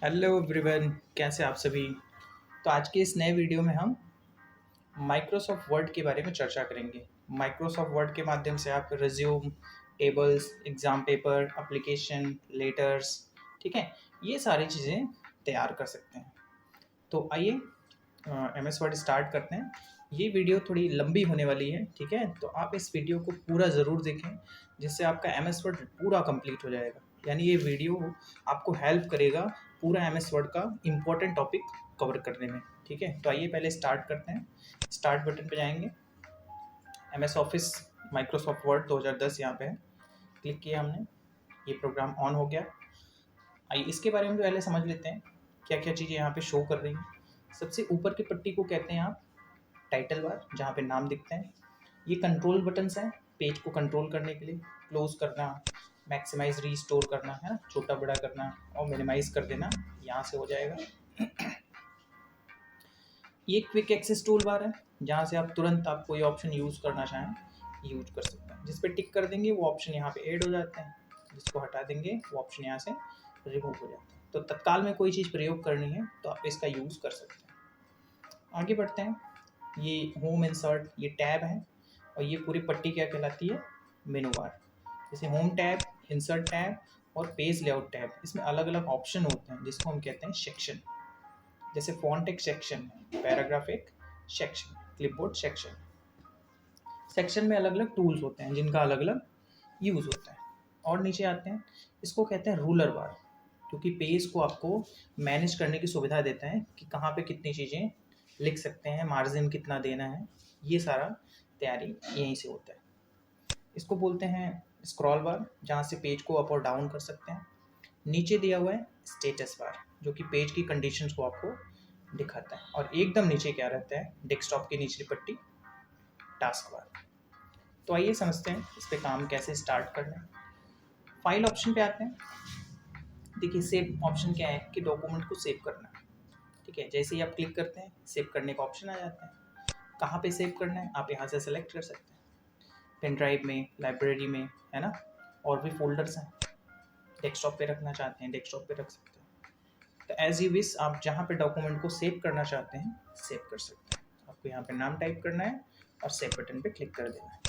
Hello everyone, कैसे आप सभी। तो आज के इस नए वीडियो में हम माइक्रोसॉफ्ट वर्ड के बारे में चर्चा करेंगे। माइक्रोसॉफ्ट वर्ड के माध्यम से आप resume, tables, exam paper, application, letters, ठीक है, ये सारी चीज़ें तैयार कर सकते हैं। तो आइए एम एस वर्ड स्टार्ट करते हैं। ये वीडियो थोड़ी लंबी होने वाली है, ठीक है, तो आप इस वीडियो को पूरा ज़रूर देखें, जिससे आपका एम एस वर्ड पूरा कंप्लीट हो जाएगा। यानी ये वीडियो आपको हेल्प करेगा पूरा एम एस वर्ड का इम्पोर्टेंट टॉपिक कवर करने में, ठीक है। तो आइए पहले स्टार्ट करते हैं। स्टार्ट बटन पे जाएंगे, M S office Microsoft Word 2010 यहाँ पे है, क्लिक किया हमने, ये प्रोग्राम ऑन हो गया। आइए इसके बारे में पहले समझ लेते हैं क्या क्या चीज़ें यहाँ पे शो कर रही हैं। सबसे ऊपर की पट्टी को कहते हैं आप टाइटल बार, जहाँ पे नाम दिखते हैं। ये कंट्रोल बटन्स हैं पेज को कंट्रोल करने के लिए, क्लोज करना, मैक्सिमाइज रीस्टोर करना है ना, छोटा बड़ा करना और मिनिमाइज कर देना, यहाँ से हो जाएगा। ये क्विक एक्सेस टूल बार है, जहाँ से आप तुरंत आप कोई ऑप्शन यूज़ करना चाहें यूज कर सकते हैं। जिस पे टिक कर देंगे वो ऑप्शन यहाँ पे ऐड हो जाते हैं, जिसको हटा देंगे वो ऑप्शन यहाँ से रिमूव हो जाता है। तो तत्काल में कोई चीज़ प्रयोग करनी है तो आप इसका यूज़ कर सकते हैं। आगे बढ़ते हैं। ये होम इंसर्ट, ये टैब है, और ये पूरी पट्टी क्या कहलाती है, मेनू बार। जैसे होम टैब, इंसर्ट टैब और पेज लेआउट टैब, इसमें अलग अलग ऑप्शन होते हैं जिसको हम कहते हैं सेक्शन। जैसे फॉन्ट एक सेक्शन है, पैराग्राफ एक सेक्शन, क्लिपबोर्ड सेक्शन। सेक्शन में अलग अलग टूल्स होते हैं जिनका अलग अलग यूज़ होता है। और नीचे आते हैं, इसको कहते हैं रूलर बार, क्योंकि पेज को आपको मैनेज करने की सुविधा देता है कि कहाँ पे कितनी चीज़ें लिख सकते हैं, मार्जिन कितना देना है, ये सारा तैयारी यहीं से होता है। इसको बोलते हैं स्क्रॉल बार, जहाँ से पेज को अप और डाउन कर सकते हैं। नीचे दिया हुआ है स्टेटस बार, जो कि पेज की कंडीशंस को आपको दिखाता है। और एकदम नीचे क्या रहता है, डेस्कटॉप की निचली पट्टी, टास्क बार। तो आइए समझते हैं इस पे काम कैसे स्टार्ट करना है। फाइल ऑप्शन पे आते हैं। देखिए सेव ऑप्शन क्या है कि डॉक्यूमेंट को सेव करना है, ठीक है। जैसे ही आप क्लिक करते हैं सेव करने का ऑप्शन आ जाता है। कहाँ पे सेव करना है आप यहाँ से सेलेक्ट कर सकते हैं, पेन ड्राइव में, लाइब्रेरी में, है ना। और भी फोल्डर्स हैं, डेस्कटॉप पे रखना चाहते हैं डेस्कटॉप पे रख सकते हैं। तो एज यू विश, आप जहाँ पे डॉक्यूमेंट को सेव करना चाहते हैं सेव कर सकते हैं। आपको यहाँ पे नाम टाइप करना है और सेव बटन पे क्लिक कर देना है।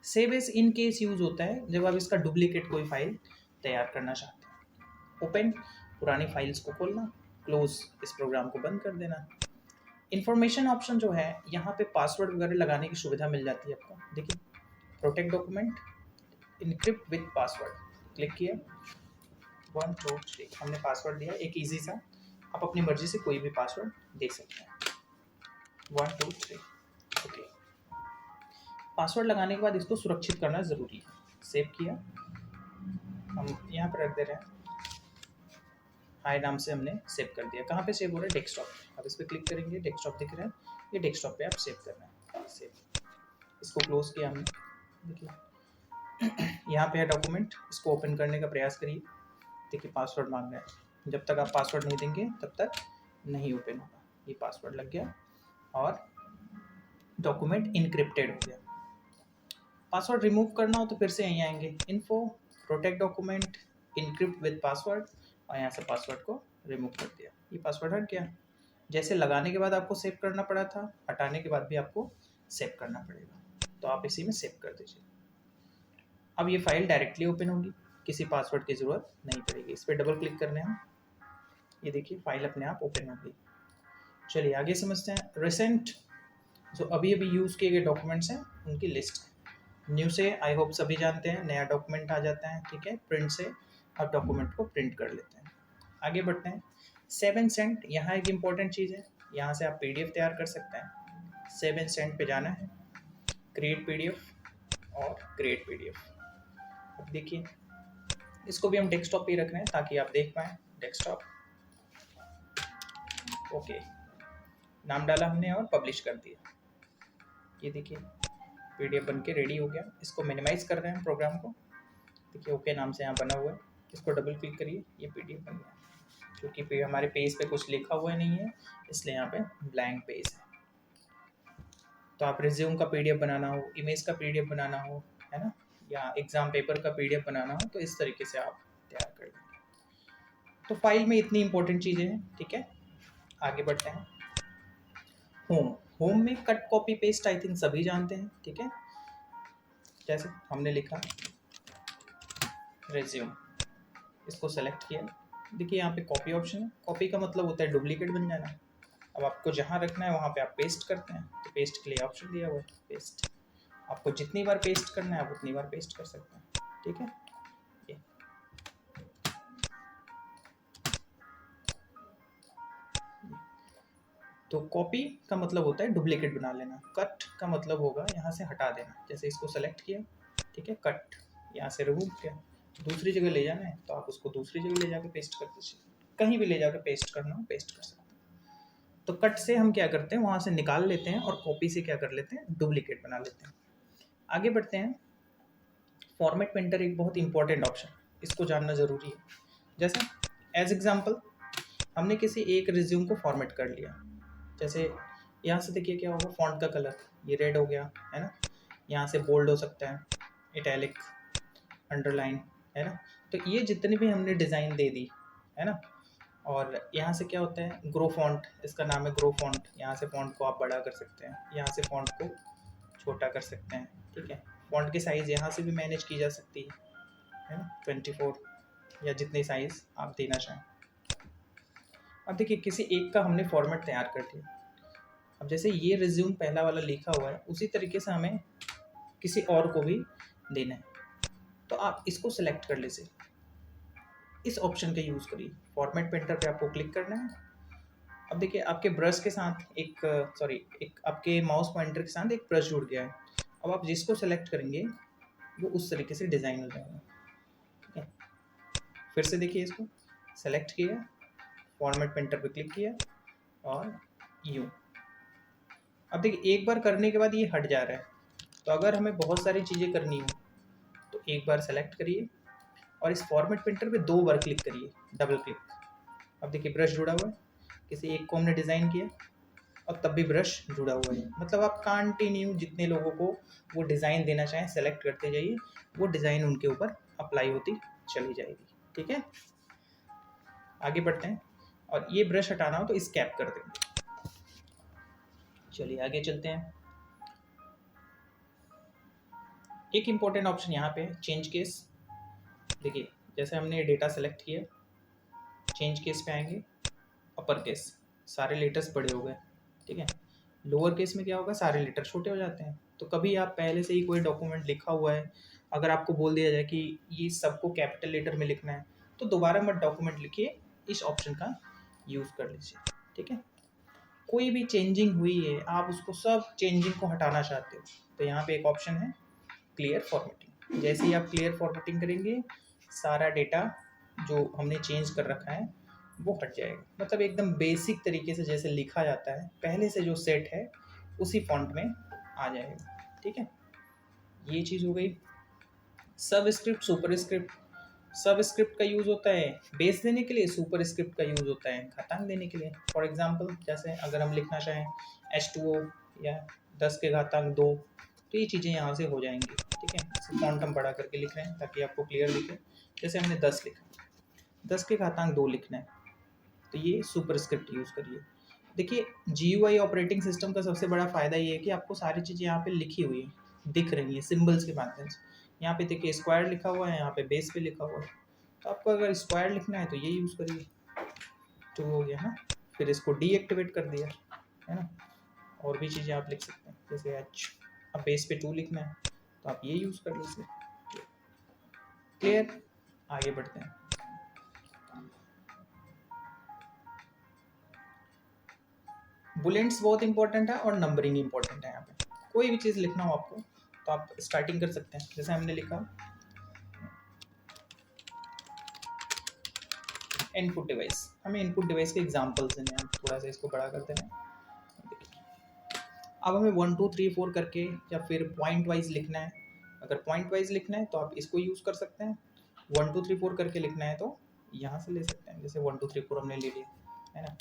Save as in case use होता है जब आप इसका डुप्लीकेट कोई फाइल तैयार करना चाहते हैं। ओपन, पुरानी फाइल्स को खोलना। क्लोज, इस प्रोग्राम को बंद कर देना। इन्फॉर्मेशन ऑप्शन जो है, यहाँ पे पासवर्ड वगैरह लगाने की सुविधा मिल जाती है आपको। देखिए protect document, encrypt with password, click किया, 1 2 3, हमने पासवर्ड दिया एक इजी सा। आप अपनी मर्जी से कोई भी पासवर्ड दे सकते हैं, 1 2 3, ओके। पासवर्ड लगाने के बाद इसको सुरक्षित करना ज़रूरी है। सेव किया, हम यहाँ पर रख दे रहे हैं, हाई नाम से हमने सेव कर दिया। कहाँ पे सेव हो रहा है, डेस्कटॉप पे। अब इस पर क्लिक करेंगे, डेस्कटॉप दिख रहा है, ये डेस्कटॉप पे आप सेव करना है, सेव। इसको क्लोज किया हमने। देखिए यहाँ पे है डॉक्यूमेंट, इसको ओपन करने का प्रयास करिए। देखिए पासवर्ड मांग रहा है, जब तक आप पासवर्ड नहीं देंगे तब तक नहीं ओपन होगा। ये पासवर्ड लग गया और डॉक्यूमेंट इनक्रिप्टेड हो गया। पासवर्ड रिमूव करना हो तो फिर से यहीं आएंगे, info, protect document, encrypt with password, और यहाँ से पासवर्ड को रिमूव कर दिया। ये पासवर्ड हट गया। जैसे लगाने के बाद आपको सेव करना पड़ा था, हटाने के बाद भी आपको सेव करना पड़ेगा, तो आप इसी में सेव कर दीजिए। अब ये फाइल डायरेक्टली ओपन होगी, किसी पासवर्ड की ज़रूरत नहीं पड़ेगी। इस पर डबल क्लिक करने हम, ये देखिए फाइल अपने आप ओपन हो गई। चलिए आगे समझते हैं। रिसेंट, जो अभी अभी यूज़ किए गए डॉक्यूमेंट्स हैं उनकी लिस्ट है। न्यू से आई होप सभी जानते हैं, नया डॉक्यूमेंट आ जाता है, ठीक है। प्रिंट से आप डॉक्यूमेंट को प्रिंट कर लेते हैं। आगे बढ़ते हैं। सेव एंड सेंड, यहाँ एक इम्पॉर्टेंट चीज़ है, यहाँ से आप पीडीएफ तैयार कर सकते हैं। सेव एंड सेंड पे जाना है, क्रिएट पीडीएफ और क्रिएट पीडीएफ। अब देखिए इसको भी हम डेस्कटॉप पे ही रख रहे हैं ताकि आप देख पाएँ। डेस्कटॉप, ओके, नाम डाला हमने और पब्लिश कर दिया। ये देखिए पीडीएफ बन के रेडी हो गया। इसको मिनिमाइज कर रहे हैं प्रोग्राम को। देखिए ओके नाम से यहाँ बना हुआ है, इसको डबल क्लिक करिए, ये पीडीएफ बन गया। क्योंकि हमारे पेज पे कुछ लिखा हुआ नहीं है, इसलिए यहाँ पे ब्लैंक पेज है। तो आप रिज्यूम का पीडीएफ बनाना हो, इमेज का पीडीएफ बनाना हो, है ना, या एग्जाम पेपर का पीडीएफ बनाना हो, तो इस तरीके से आप तैयार कर लेंगे। तो फाइल में इतनी इंपॉर्टेंट चीज़ें हैं, ठीक है। आगे बढ़ते हैं। होम, होम में cut copy paste I think सभी जानते हैं, ठीक है। जैसे हमने लिखा रेज्यूम, इसको सेलेक्ट किया, देखिए यहाँ पे कॉपी ऑप्शन है। कॉपी का मतलब होता है डुप्लीकेट बन जाना। अब आपको जहाँ रखना है वहाँ पे आप पेस्ट करते हैं, तो पेस्ट के लिए ऑप्शन दिया हुआ है पेस्ट। आपको जितनी बार पेस्ट करना है आप उतनी बार पेस्ट कर सकते हैं, ठीक है। ये तो कॉपी का मतलब होता है डुप्लीकेट बना लेना, कट का मतलब होगा यहाँ से हटा देना। जैसे इसको सेलेक्ट किया, ठीक है, कट यहाँ से रिमूव किया, दूसरी जगह ले जाना है तो आप उसको दूसरी जगह ले जाकर पेस्ट कर दीजिए, कहीं भी ले जाकर पेस्ट करना हो पेस्ट कर सकते हैं। तो कट से हम क्या करते हैं, वहाँ से निकाल लेते हैं, और कॉपी से क्या कर लेते हैं, डुप्लीकेट बना लेते हैं। आगे बढ़ते हैं। फॉर्मेट पेंटर एक बहुत इंपॉर्टेंट ऑप्शन, इसको जानना ज़रूरी है। जैसे एज एग्जाम्पल हमने किसी एक रिज्यूम को फॉर्मेट कर लिया, जैसे यहाँ से देखिए क्या होगा, फॉन्ट का कलर ये रेड हो गया है ना, यहाँ से बोल्ड हो सकता है, इटैलिक, अंडरलाइन, है ना। तो ये जितने भी हमने डिज़ाइन दे दी है ना, और यहाँ से क्या होता है, ग्रो फॉन्ट, इसका नाम है ग्रो फॉन्ट। यहाँ से फॉन्ट को आप बड़ा कर सकते हैं, यहाँ से फॉन्ट को छोटा कर सकते हैं, ठीक है। फॉन्ट की साइज़ यहाँ से भी मैनेज की जा सकती है ना, 24 या जितनी साइज़ आप देना चाहें। अब देखिए किसी एक का हमने फॉर्मेट तैयार कर दिया। अब जैसे ये रिज्यूम पहला वाला लिखा हुआ है, उसी तरीके से हमें किसी और को भी देना है, तो आप इसको सेलेक्ट कर लीजिए, इस ऑप्शन का यूज़ करिए। फॉर्मेट पेंटर पे आपको क्लिक करना है। अब देखिए आपके ब्रश के साथ एक एक आपके माउस पॉइंटर के साथ एक ब्रश जुड़ गया है। अब आप जिसको सेलेक्ट करेंगे वो उस तरीके से डिज़ाइन हो जाएगा, ठीक है। फिर से देखिए, इसको सेलेक्ट किया, फॉर्मेट पेंटर पे क्लिक किया और यूँ। अब देखिए एक बार करने के बाद ये हट जा रहा है, तो अगर हमें बहुत सारी चीज़ें करनी हो तो एक बार सेलेक्ट करिए और इस फॉर्मेट पेंटर पे 2 बार क्लिक करिए, डबल क्लिक। अब देखिए ब्रश जुड़ा हुआ है, किसी एक को हमने डिज़ाइन किया और तब भी ब्रश जुड़ा हुआ है। मतलब आप कंटिन्यू जितने लोगों को वो डिज़ाइन देना चाहें सेलेक्ट करते जाइए, वो डिज़ाइन उनके ऊपर अप्लाई होती चली जाएगी, ठीक है। आगे बढ़ते हैं, और ये ब्रश हटाना हो तो स्कैप कर देंगे। चलिए आगे चलते हैं। एक इम्पोर्टेंट ऑप्शन यहाँ पे चेंज केस। देखिए जैसे हमने डेटा सेलेक्ट किया, चेंज केस पे आएंगे, अपर केस सारे लेटर्स बड़े हो गए, ठीक है। लोअर केस में क्या होगा, सारे लेटर छोटे हो जाते हैं। तो कभी आप पहले से ही कोई डॉक्यूमेंट लिखा हुआ है, अगर आपको बोल दिया जाए कि ये सबको कैपिटल लेटर में लिखना है, तो दोबारा मत डॉक्यूमेंट लिखिए, इस ऑप्शन का यूज़ कर लीजिए, ठीक है। कोई भी चेंजिंग हुई है, आप उसको सब चेंजिंग को हटाना चाहते हो, तो यहाँ पे एक ऑप्शन है क्लियर फॉर्मेटिंग। जैसे ही आप क्लियर फॉर्मेटिंग करेंगे, सारा डेटा जो हमने चेंज कर रखा है वो हट जाएगा। मतलब एकदम बेसिक तरीके से जैसे लिखा जाता है, पहले से जो सेट है उसी फॉन्ट में आ जाएगा, ठीक है। ये चीज़ हो गई। सब स्क्रिप्ट, सुपर स्क्रिप्ट। सब स्क्रिप्ट का यूज़ होता है बेस देने के लिए, सुपर स्क्रिप्ट का यूज़ होता है घातांक देने के लिए। फॉर एग्जांपल जैसे अगर हम लिखना चाहें H2O या 10 के घातांक 2, तो ये चीज़ें यहाँ से हो जाएंगी, ठीक है। इसे फॉन्ट हम बड़ा करके लिख रहे हैं ताकि आपको क्लियर दिखे। जैसे हमने 10 लिखा, 10 के घातांक 2 लिखना है, तो ये सुपर स्क्रिप्ट यूज़ करिए। देखिए GUI ऑपरेटिंग सिस्टम का सबसे बड़ा फ़ायदा ये है कि आपको सारी चीज़ें यहाँ पे लिखी हुई है, दिख रही हैं सिंबल्स के माध्यम से। यहाँ पे देखिए स्क्वायर लिखा हुआ है, यहाँ पे बेस पे लिखा हुआ है, तो आपको अगर स्क्वायर लिखना है तो ये यूज़ करिए। 2 हो गया ना, फिर इसको डीएक्टिवेट कर दिया, है ना। और भी चीज़ें आप लिख सकते हैं, जैसे H, अब बेस पे 2 लिखना है तो आप ये यूज़ कर लीजिए। क्लियर, आगे बढ़ते हैं। बुलेट्स बहुत इंपॉर्टेंट है और नंबरिंग इंपॉर्टेंट है। यहाँ पे कोई भी चीज़ लिखना हो आपको तो आप स्टार्टिंग कर सकते हैं। जैसे हमने लिखा इनपुट डिवाइस, हमें इनपुट डिवाइस के एग्जांपल्स देने हैं। थोड़ा सा इसको बड़ा करते हैं। अब हमें 1 2 3 4 करके या फिर पॉइंट वाइज लिखना है। अगर पॉइंट वाइज लिखना है तो आप इसको यूज़ कर सकते हैं। 1 2 3 4 करके लिखना है तो यहाँ से ले सकते हैं। जैसे 1 2 3 4 हमने ले लिया, है ना।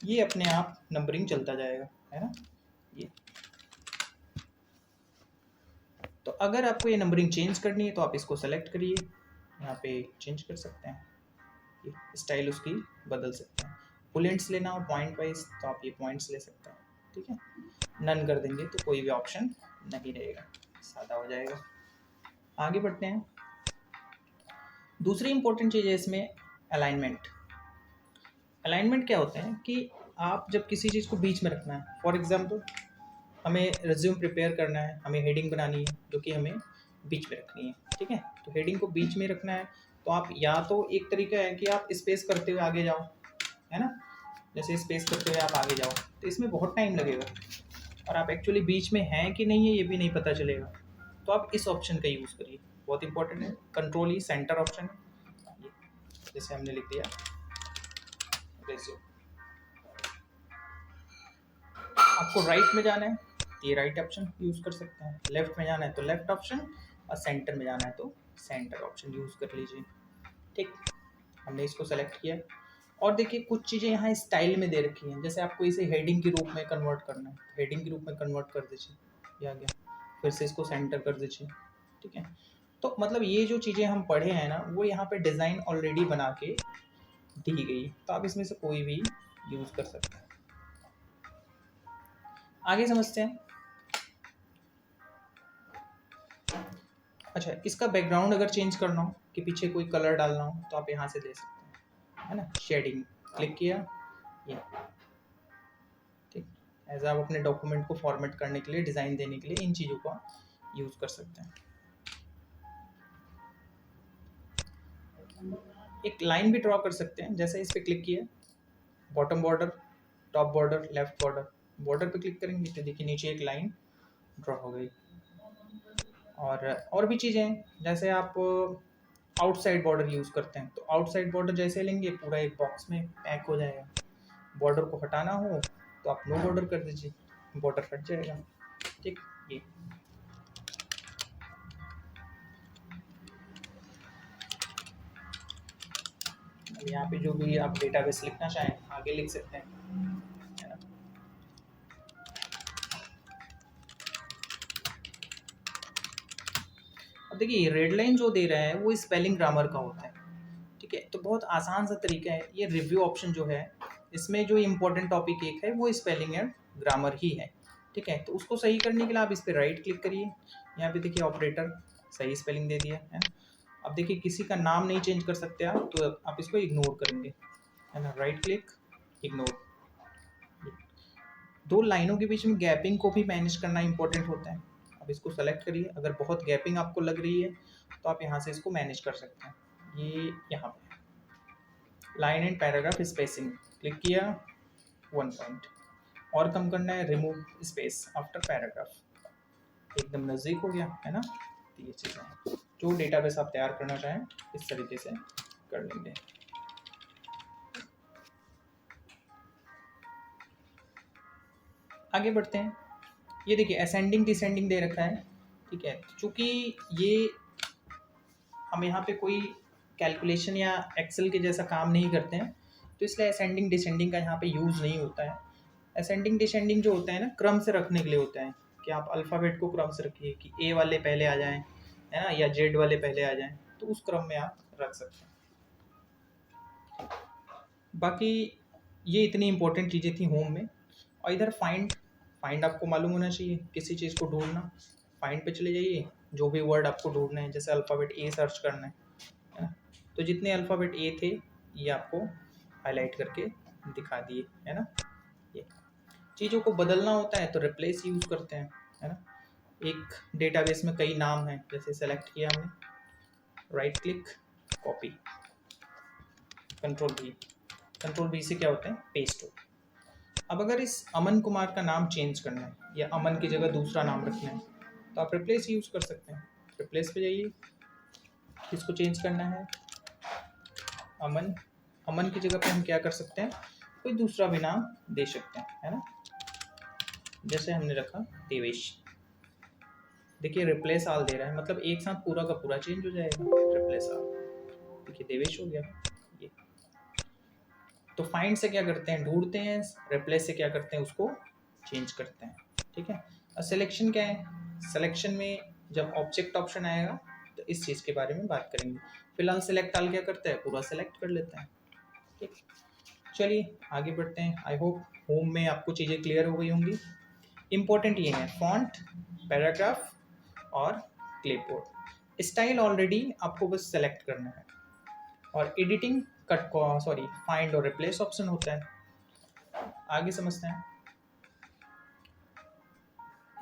ये अपने आप नंबरिंग चलता जाएगा, है ना। ये तो अगर आपको ये नंबरिंग चेंज करनी है तो आप इसको सेलेक्ट करिए, यहाँ पे चेंज कर सकते हैं, ये स्टाइल उसकी बदल सकते हैं। बुलेट्स लेना हो पॉइंट वाइज तो आप ये पॉइंट्स ले सकते हैं, ठीक है। नन कर देंगे तो कोई भी ऑप्शन नहीं रहेगा, सादा हो जाएगा। आगे बढ़ते हैं। दूसरी इंपॉर्टेंट चीज़ है इसमें अलाइनमेंट। अलाइनमेंट क्या होता है कि आप जब किसी चीज़ को बीच में रखना है, फॉर एग्जांपल हमें रिज्यूम प्रिपेयर करना है, हमें हेडिंग बनानी है जो कि हमें बीच में रखनी है, ठीक है। तो हेडिंग को बीच में रखना है तो आप या तो एक तरीका है कि आप स्पेस करते हुए आगे जाओ, है ना, जैसे स्पेस करते हुए आप आगे जाओ तो इसमें बहुत टाइम लगेगा और आप एक्चुअली बीच में हैं कि नहीं है ये भी नहीं पता चलेगा। तो आप इस ऑप्शन का यूज़ करिए, बहुत इंपॉर्टेंट है। कंट्रोल ई सेंटर ऑप्शन है, जैसे हमने लिख दिया रेज्यूम। आपको राइट में जाना है ये राइट ऑप्शन यूज़ कर सकते हैं, लेफ्ट में जाना है तो लेफ्ट ऑप्शन, और सेंटर में जाना है तो सेंटर ऑप्शन यूज़ कर लीजिए, ठीक। हमने इसको सेलेक्ट किया और देखिए कुछ चीज़ें यहाँ स्टाइल में दे रखी हैं, जैसे आपको इसे हेडिंग के रूप में कन्वर्ट करना है, हेडिंग के रूप में कन्वर्ट कर दीजिए, ये आ गया। फिर से इसको सेंटर कर दीजिए, ठीक है। तो मतलब ये जो चीज़ें हम पढ़े हैं ना वो यहाँ पे डिज़ाइन ऑलरेडी बना के दी गई, तो आप इसमें से कोई भी यूज़ कर सकते हैं। आगे समझते हैं। अच्छा, इसका बैकग्राउंड अगर चेंज करना हो कि पीछे कोई कलर डालना हो तो आप यहाँ से दे सकते हैं, है ना। शेडिंग क्लिक किया, ये ठीक। एज आप अपने डॉक्यूमेंट को फॉर्मेट करने के लिए, डिज़ाइन देने के लिए इन चीज़ों को यूज़ कर सकते हैं। एक लाइन भी ड्रॉ कर सकते हैं, जैसे इस पर क्लिक किया, bottom border, top border, left border, border पे क्लिक करेंगे तो देखिए नीचे एक लाइन ड्रॉ हो गई। और भी चीज़ें हैं, जैसे आप आउटसाइड बॉर्डर यूज़ करते हैं तो आउटसाइड बॉर्डर जैसे लेंगे पूरा एक बॉक्स में पैक हो जाएगा। बॉर्डर को हटाना हो तो आप नो बॉर्डर कर दीजिए, बॉर्डर हट जाएगा, ठीक। ये यहाँ पे जो भी आप डेटाबेस लिखना चाहें आगे लिख सकते हैं, है ना। अब देखिए रेड लाइन जो दे रहा है वो स्पेलिंग ग्रामर का होता है, ठीक है। तो बहुत आसान सा तरीका है, ये रिव्यू ऑप्शन जो है इसमें जो इम्पोर्टेंट टॉपिक एक है वो स्पेलिंग एंड ग्रामर ही है, ठीक है। तो उसको सही करने के लिए आप इस पर राइट क्लिक करिए, यहाँ पे देखिए ऑपरेटर सही स्पेलिंग दे दिया है ना। अब देखिए किसी का नाम नहीं चेंज कर सकते आप, तो आप इसको इग्नोर करेंगे, है ना, राइट क्लिक इग्नोर। दो लाइनों के बीच में गैपिंग को भी मैनेज करना इंपॉर्टेंट होता है। अब इसको सेलेक्ट करिए, अगर बहुत गैपिंग आपको लग रही है तो आप यहाँ से इसको मैनेज कर सकते हैं। ये यहाँ पे line and paragraph spacing click किया, 1 पॉइंट और कम करना है, रिमूव स्पेस आफ्टर पैराग्राफ, एकदम नज़दीक हो गया, है ना। तो ये चीज़ें जो डेटाबेस आप तैयार करना चाहें इस तरीके से कर लेंगे। आगे बढ़ते हैं। ये देखिए असेंडिंग डिसेंडिंग दे रखा है, ठीक है। चूँकि ये हम यहाँ पे कोई कैलकुलेशन या एक्सेल के जैसा काम नहीं करते हैं तो इसलिए असेंडिंग डिसेंडिंग का यहाँ पे यूज़ नहीं होता है। असेंडिंग डिसेंडिंग जो होता है ना क्रम से रखने के लिए होता है, कि आप अल्फ़ाबेट को क्रम से रखिए कि ए वाले पहले आ जाएं, है ना, या जेड वाले पहले आ जाएं, तो उस क्रम में आप रख सकते हैं। बाकी ये इतनी इंपॉर्टेंट चीज़ें थी होम में। और इधर फाइंड आपको मालूम होना चाहिए किसी चीज़ को ढूंढना, फाइंड पे चले जाइए, जो भी वर्ड आपको ढूंढना है, जैसे अल्फ़ाबेट ए सर्च करना है ना, तो जितने अल्फ़ाबेट ए थे ये आपको हाईलाइट करके दिखा दिए, है ना। ये चीज़ों को बदलना होता है तो रिप्लेस यूज़ करते हैं, है ना। एक डेटाबेस में कई नाम हैं, जैसे सेलेक्ट किया हमने, right click copy, control B से क्या होता है पेस्ट हो। अब अगर इस अमन कुमार का नाम चेंज करना है या अमन की जगह दूसरा नाम रखना है तो आप रिप्लेस यूज़ कर सकते हैं। रिप्लेस पे जाइए, इसको चेंज करना है अमन, अमन की जगह पे हम क्या कर सकते हैं, कोई दूसरा भी नाम दे सकते हैं, है ना। जैसे हमने रखा देवेश, देखिए रिप्लेस आल दे रहा है, मतलब एक साथ पूरा का पूरा चेंज हो जाएगा, रिप्लेस आल, देखिए देवेश हो गया ये। तो फाइंड से क्या करते हैं ढूंढते हैं, रिप्लेस से क्या करते हैं उसको चेंज करते हैं, ठीक है। और सिलेक्शन क्या है, सिलेक्शन में जब ऑब्जेक्ट ऑप्शन आएगा तो इस चीज़ के बारे में बात करेंगे। फिलहाल सेलेक्ट आल क्या करता है, पूरा सेलेक्ट कर लेता है। ठीक, चलिए आगे बढ़ते हैं। आई होप होम में आपको चीज़ें क्लियर हो गई होंगी। इम्पोर्टेंट ये है फॉन्ट, पैराग्राफ और क्लिपबोर्ड। स्टाइल ऑलरेडी आपको बस सेलेक्ट करना है, और एडिटिंग फाइंड और रिप्लेस ऑप्शन होता है। आगे समझते हैं।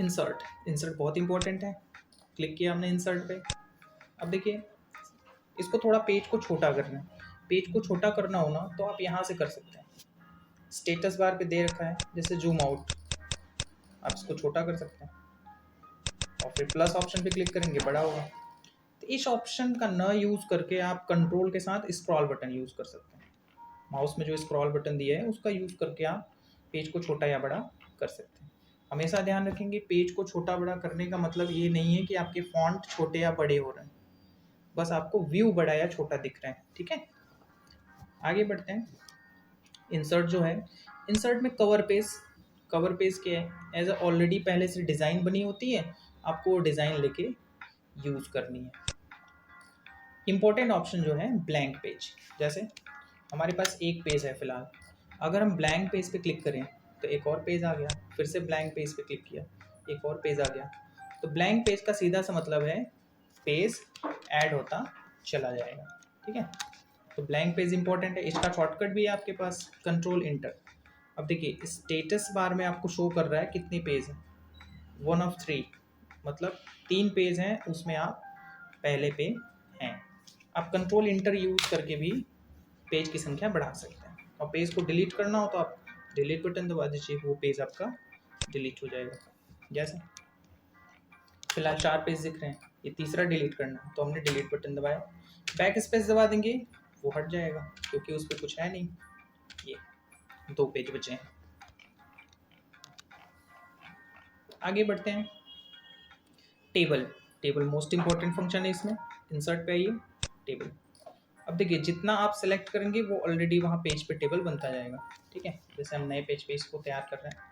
इंसर्ट, इंसर्ट बहुत इंपॉर्टेंट है। क्लिक किया हमने इंसर्ट पे। अब देखिए इसको थोड़ा पेज को छोटा करना है। पेज को छोटा करना हो ना तो आप यहाँ से कर सकते हैं। स्टेटस बार पे दे रखा है जैसे जूम आउट, आप इसको छोटा कर सकते हैं और फिर प्लस ऑप्शन पे क्लिक करेंगे, बड़ा होगा। तो इस ऑप्शन का न यूज़ करके आप कंट्रोल के साथ स्क्रॉल बटन यूज़ कर सकते हैं। माउस में जो स्क्रॉल बटन दिया है उसका यूज़ करके आप पेज को छोटा या बड़ा कर सकते हैं। हमेशा ध्यान रखेंगे पेज को छोटा बड़ा करने का मतलब ये नहीं है कि आपके फॉन्ट छोटे या बड़े हो रहे हैं, बस आपको व्यू बड़ा या छोटा दिख रहा है। ठीक है, आगे बढ़ते हैं। इंसर्ट जो है, इंसर्ट में कवर पेज क्या है, एज अ ऑलरेडी पहले से डिज़ाइन बनी होती है, आपको वो डिज़ाइन लेके यूज़ करनी है। इंपॉर्टेंट ऑप्शन जो है ब्लैंक पेज, जैसे हमारे पास एक पेज है फिलहाल, अगर हम ब्लैंक पेज पे क्लिक करें तो एक और पेज आ गया, फिर से ब्लैंक पेज पे क्लिक किया एक और पेज आ गया। तो ब्लैंक पेज का सीधा सा मतलब है पेज ऐड होता चला जाएगा। ठीक है, तो ब्लैंक पेज इंपॉर्टेंट है। इसका शॉर्टकट भी है आपके पास, कंट्रोल इंटर। अब देखिए स्टेटस बार में आपको शो कर रहा है कितने पेज हैं, 1 of 3, मतलब 3 पेज हैं, उसमें आप पहले पे हैं। आप कंट्रोल इंटर यूज करके भी पेज की संख्या बढ़ा सकते हैं, और पेज को डिलीट करना हो तो आप डिलीट बटन दबा दीजिए, वो पेज आपका डिलीट हो जाएगा। जैसे फिलहाल 4 पेज दिख रहे हैं, ये तीसरा डिलीट करना है तो हमने डिलीट बटन दबाया, बैक स्पेस दबा देंगे वो हट जाएगा क्योंकि उस पर कुछ है नहीं। ये 2 पेज बचे हैं। आगे बढ़ते हैं। टेबल मोस्ट इंपॉर्टेंट फंक्शन है इसमें। इंसर्ट पे आइए, टेबल। अब देखिए जितना आप सेलेक्ट करेंगे वो ऑलरेडी वहाँ पेज पे टेबल बनता जाएगा। ठीक है, जैसे हम नए पेज पे इसको तैयार कर रहे हैं,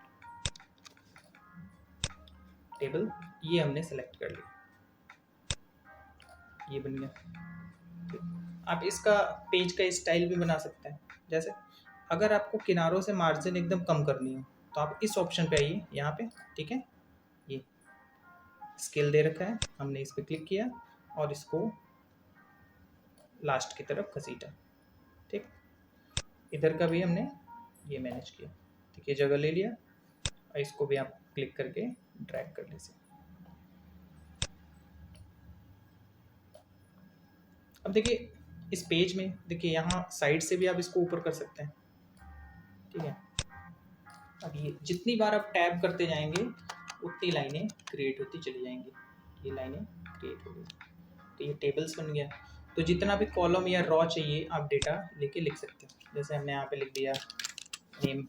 टेबल ये हमने सेलेक्ट कर लिया, ये बन गया। आप इसका पेज का स्टाइल भी बना सकते हैं। जैसे अगर आपको किनारों से मार्जिन एकदम कम करनी हो तो आप इस ऑप्शन पे आइए यहाँ पे। ठीक है, ये स्केल दे रखा है, हमने इस पर क्लिक किया और इसको लास्ट की तरफ घसीटा। ठीक, इधर का भी हमने ये मैनेज किया। ठीक है, जगह ले लिया और इसको भी आप क्लिक करके ड्रैग कर लीजिए। अब देखिए इस पेज में देखिए यहाँ साइड से भी आप इसको ऊपर कर सकते हैं। ठीक है, अब ये जितनी बार आप टैब करते जाएंगे उतनी लाइनें क्रिएट होती चली जाएंगी, ये लाइनें क्रिएट हो गई। तो ये टेबल्स बन गया। तो जितना भी कॉलम या रॉ चाहिए आप डेटा लेके लिख सकते हैं। जैसे हमने यहाँ पे लिख दिया नेम,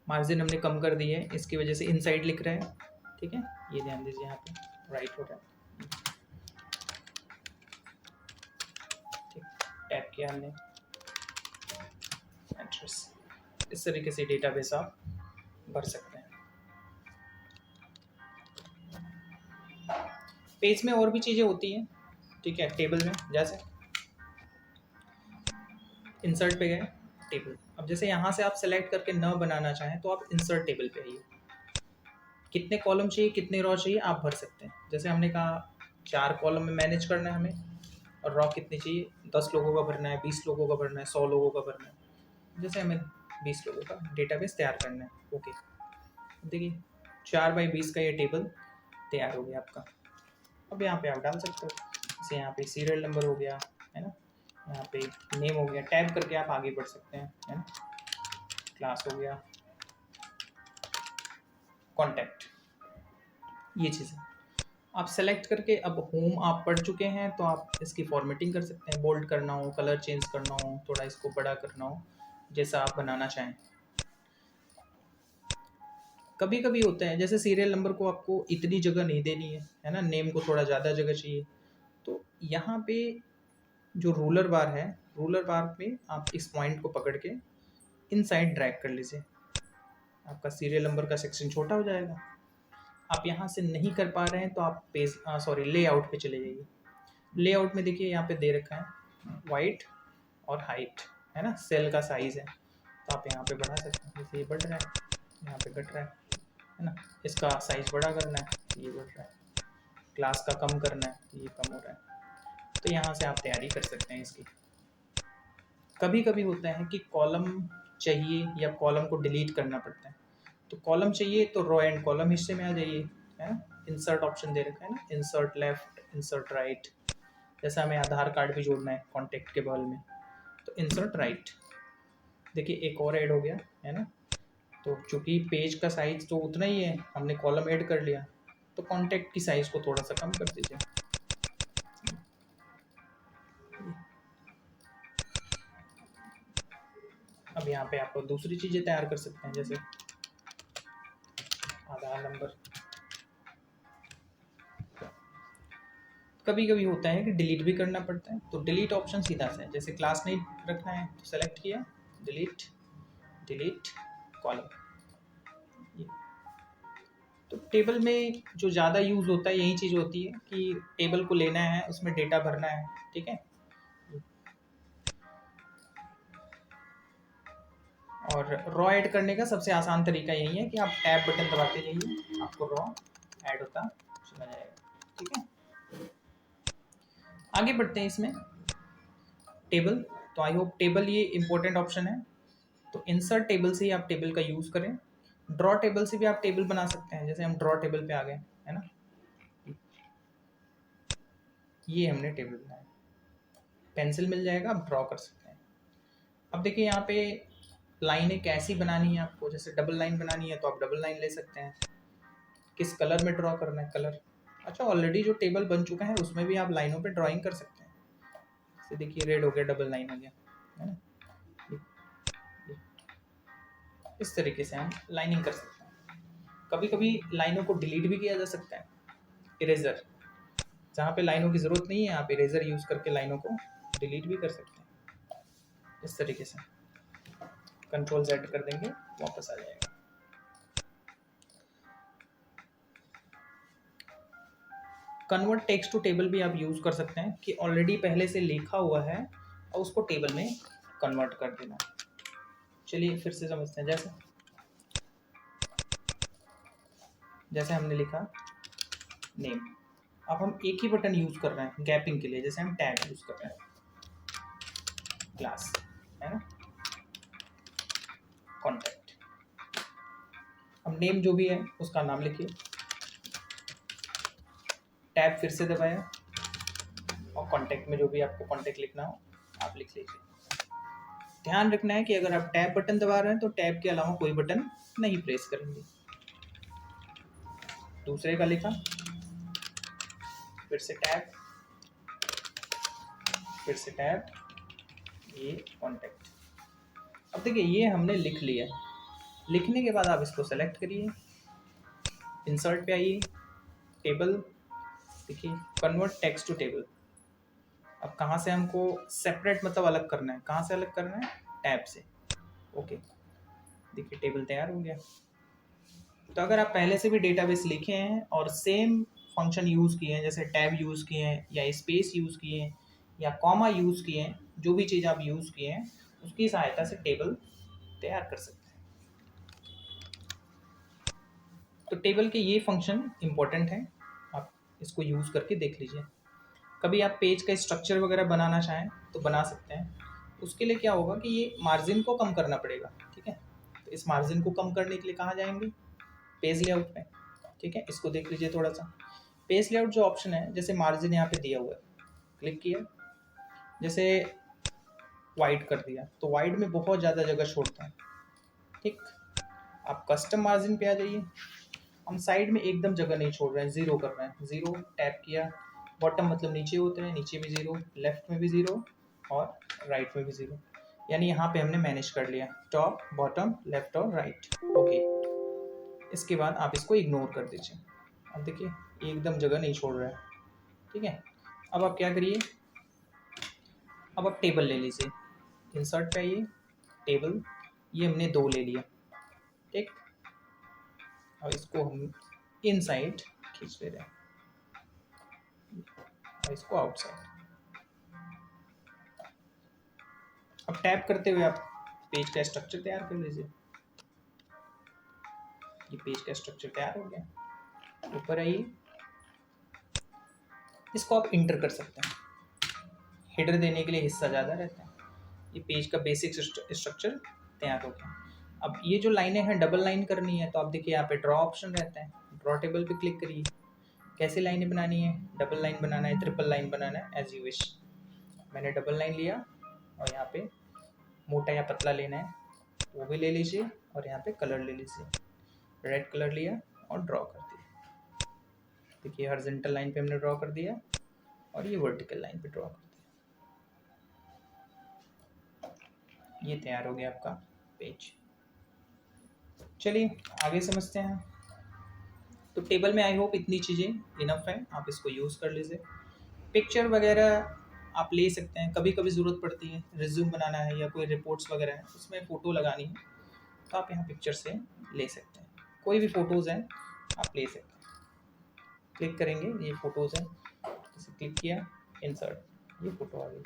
मार्जिन हमने कम कर दी है, इसकी वजह से इनसाइड लिख रहा है। ठीक है, ये ध्यान दीजिए यहाँ पे राइट हो रहा है। ठीक, टैप किया हमने, एड्रेस। इस तरीके से डेटाबेस आप भर सकते हैं। पेज में और भी चीज़ें होती हैं। ठीक है, टेबल में जैसे इंसर्ट पे गए, टेबल। अब जैसे यहाँ से आप सेलेक्ट करके न बनाना चाहें तो आप इंसर्ट टेबल पे आइए, कितने कॉलम चाहिए कितने रॉ चाहिए आप भर सकते हैं। जैसे हमने कहा 4 कॉलम में मैनेज करना है हमें, और रॉ कितनी चाहिए, 10 लोगों का भरना है, 20 लोगों का भरना है, 100 लोगों का भरना है। जैसे हमें 20 लोगों का डेटाबेस तैयार करना है। ओके, देखिए 4x20 का ये टेबल तैयार हो गया आपका। अब यहाँ पे आप डाल सकते हो, जैसे यहाँ पे सीरियल नंबर हो गया है ना, यहाँ पे नेम हो गया, टैब करके आप आगे बढ़ सकते हैं, है ना। क्लास हो गया, कॉन्टैक्ट, ये चीज़ें आप सेलेक्ट करके, अब होम आप पढ़ चुके हैं तो आप इसकी फॉर्मेटिंग कर सकते हैं, बोल्ड करना हो, कलर चेंज करना हो, थोड़ा इसको बड़ा करना हो, जैसा आप बनाना चाहें। कभी कभी होता है जैसे सीरियल नंबर को आपको इतनी जगह नहीं देनी है ना, नेम को थोड़ा ज़्यादा जगह चाहिए, तो यहाँ पे जो रूलर बार है, रूलर बार में आप इस पॉइंट को पकड़ के इनसाइड ड्रैग कर लीजिए, आपका सीरियल नंबर का सेक्शन छोटा हो जाएगा। आप यहाँ से नहीं कर पा रहे हैं तो आप पेज लेआउट पे चले जाइए। लेआउट में देखिए यहाँ पे दे रखा है वाइट और हाइट, है ना, सेल का साइज़ है, तो आप यहाँ पे बढ़ा सकते हैं। जैसे ये बढ़ रहा है, यहाँ पे घट रहा है ना, इसका साइज़ बड़ा करना है तो ये बढ़ रहा है, क्लास का कम करना है तो ये कम हो रहा है। तो यहाँ से आप तैयारी कर सकते हैं इसकी। कभी कभी होता है कि कॉलम चाहिए या कॉलम को डिलीट करना पड़ता है, तो कॉलम चाहिए तो रो एंड कॉलम हिस्से में आ जाइए, है ना, इंसर्ट ऑप्शन दे रखा है ना, इंसर्ट लेफ्ट, इंसर्ट राइट। जैसे हमें आधार कार्ड भी जोड़ना है कॉन्टैक्ट के बगल में, तो इंसर्ट राइट। देखिए एक और ऐड हो गया, है ना, तो चूंकि पेज का साइज तो उतना ही है, हमने कॉलम ऐड कर लिया, तो कॉन्टैक्ट की साइज को थोड़ा सा कम कर दीजिए। अब यहाँ पे आप दूसरी चीज़ें तैयार कर सकते हैं, जैसे आधार नंबर। कभी कभी होता है कि डिलीट भी करना पड़ता है, तो डिलीट ऑप्शन सीधा सा है, जैसे क्लास नहीं रखना है तो सेलेक्ट किया, डिलीट, डिलीट कॉलम। तो टेबल में जो ज़्यादा यूज़ होता है यही चीज़ होती है कि टेबल को लेना है, उसमें डेटा भरना है, ठीक है। और रॉ ऐड करने का सबसे आसान तरीका यही है कि आप टैब बटन दबाते जाइए, आपको रॉ ऐड होता चला जाएगा, ठीक है। आगे बढ़ते हैं इसमें टेबल। तो आई होप टेबल ये इंपॉर्टेंट ऑप्शन है, तो इंसर्ट टेबल से ही आप टेबल का यूज़ करें। ड्रॉ टेबल से भी आप टेबल बना सकते हैं, जैसे हम ड्रॉ टेबल पे आ गए, है ना, ये हमने टेबल बनाया, पेंसिल मिल जाएगा, आप ड्रॉ कर सकते हैं। अब देखिए यहाँ पे लाइनें कैसी बनानी है आपको, जैसे डबल लाइन बनानी है तो आप डबल लाइन ले सकते हैं। किस कलर में ड्रॉ करना है, कलर, अच्छा ऑलरेडी जो टेबल बन चुका है उसमें भी आप लाइनों पे ड्राइंग कर सकते हैं। जैसे देखिए रेड हो गया, डबल लाइन हो गया, है ना, इस तरीके से हम लाइनिंग कर सकते हैं। कभी कभी लाइनों को डिलीट भी किया जा सकता है, इरेजर, जहाँ पे लाइनों की ज़रूरत नहीं है आप इरेजर यूज़ करके लाइनों को डिलीट भी कर सकते हैं। इस तरीके से कंट्रोल Z कर देंगे, वापस आ जाएगा। कन्वर्ट टेक्स्ट टू टेबल भी आप यूज़ कर सकते हैं कि ऑलरेडी पहले से लिखा हुआ है और उसको टेबल में कन्वर्ट कर देना। चलिए फिर से समझते हैं, जैसे हमने लिखा नेम, अब हम एक ही बटन यूज़ कर रहे हैं गैपिंग के लिए, जैसे हम टैग यूज़ कर रहे हैं, क्लास, है ना, कॉन्टैक्ट। अब नेम जो भी है उसका नाम लिखिए, टैब फिर से दबाया और कॉन्टैक्ट में जो भी आपको कॉन्टैक्ट लिखना हो आप लिख लीजिए। ध्यान रखना है कि अगर आप टैब बटन दबा रहे हैं तो टैब के अलावा कोई बटन नहीं प्रेस करेंगे। दूसरे का लिखा, फिर से टैब, फिर से टैब, ये कॉन्टैक्ट। अब देखिए ये हमने लिख लिया, लिखने के बाद आप इसको सेलेक्ट करिए, इंसर्ट पे आइए, टेबल, देखिए कन्वर्ट टेक्स्ट टू टेबल। अब कहाँ से हमको सेपरेट मतलब अलग करना है, कहाँ से अलग करना है, टैब से, ओके। देखिए टेबल तैयार हो गया। तो अगर आप पहले से भी डेटाबेस लिखे हैं और सेम फंक्शन यूज़ किए हैं, जैसे टैब यूज़ किए हैं या स्पेस यूज़ किए हैं या कॉमा यूज़ किए हैं, जो भी चीज़ आप यूज़ किए हैं उसकी सहायता से टेबल तैयार कर सकते हैं। तो टेबल के ये फंक्शन इम्पोर्टेंट है, आप इसको यूज़ करके देख लीजिए। कभी आप पेज का स्ट्रक्चर वगैरह बनाना चाहें तो बना सकते हैं। उसके लिए क्या होगा कि ये मार्जिन को कम करना पड़ेगा, ठीक है। तो इस मार्जिन को कम करने के लिए कहाँ जाएंगे, पेज लेआउट में, ठीक है। इसको देख लीजिए थोड़ा सा, पेज लेआउट जो ऑप्शन है, जैसे मार्जिन यहाँ पे दिया हुआ है, क्लिक किया, जैसे वाइड कर दिया तो वाइड में बहुत ज़्यादा जगह छोड़ता है, ठीक। आप कस्टम मार्जिन पे आ जाइए, हम साइड में एकदम जगह नहीं छोड़ रहे हैं, ज़ीरो कर रहे हैं, ज़ीरो टैप किया, बॉटम मतलब नीचे होते हैं, नीचे भी ज़ीरो, लेफ्ट में भी ज़ीरो और राइट में भी ज़ीरो, यानी यहाँ पे हमने मैनेज कर लिया टॉप, बॉटम, लेफ्ट और राइट, ओके। इसके बाद आप इसको इग्नोर कर दीजिए। अब देखिए एकदम जगह नहीं छोड़ रहा है, ठीक है। अब आप क्या करिए, अब आप टेबल ले लीजिए, इंसर्ट पे आइए, टेबल, ये हमने 2 ले लिया, ठीक। और इसको हम इनसाइड खींच ले रहे हैं और इसको आउटसाइड। अब टैप करते हुए आप पेज का स्ट्रक्चर तैयार कर लीजिए। ये पेज का स्ट्रक्चर तैयार हो गया। ऊपर आइए, इसको आप इंटर कर सकते हैं, हेडर देने के लिए हिस्सा ज़्यादा रहता है। ये पेज का बेसिक स्ट्रक्चर तैयार हो गया। अब ये जो लाइनें हैं डबल लाइन करनी है, तो आप देखिए यहाँ पे ड्रॉ ऑप्शन रहता है, ड्रॉ टेबल पे क्लिक करिए। कैसी लाइनें बनानी है, डबल लाइन बनाना है, ट्रिपल लाइन बनाना है, एज यू विश। मैंने डबल लाइन लिया और यहाँ पे मोटा या पतला लेना है वो भी ले लीजिए, और यहाँ पे कलर ले लीजिए, रेड कलर लिया और ड्रॉ कर दिया। देखिए हॉरिजॉन्टल लाइन पे हमने ड्रॉ कर दिया और ये वर्टिकल लाइन पे ड्रॉ कर दिया। ये तैयार हो गया आपका पेज। चलिए आगे समझते हैं। तो टेबल में आई होप इतनी चीज़ें इनफ है, आप इसको यूज़ कर लीजिए। पिक्चर वगैरह आप ले सकते हैं, कभी कभी ज़रूरत पड़ती है, रिज्यूम बनाना है या कोई रिपोर्ट्स वगैरह है उसमें फ़ोटो लगानी है, तो आप यहाँ पिक्चर से ले सकते हैं। कोई भी फ़ोटोज़ हैं आप ले सकते हैं। क्लिक करेंगे, ये फ़ोटोज़ हैं, इसे क्लिक किया, इंसर्ट, ये फ़ोटो आ गई।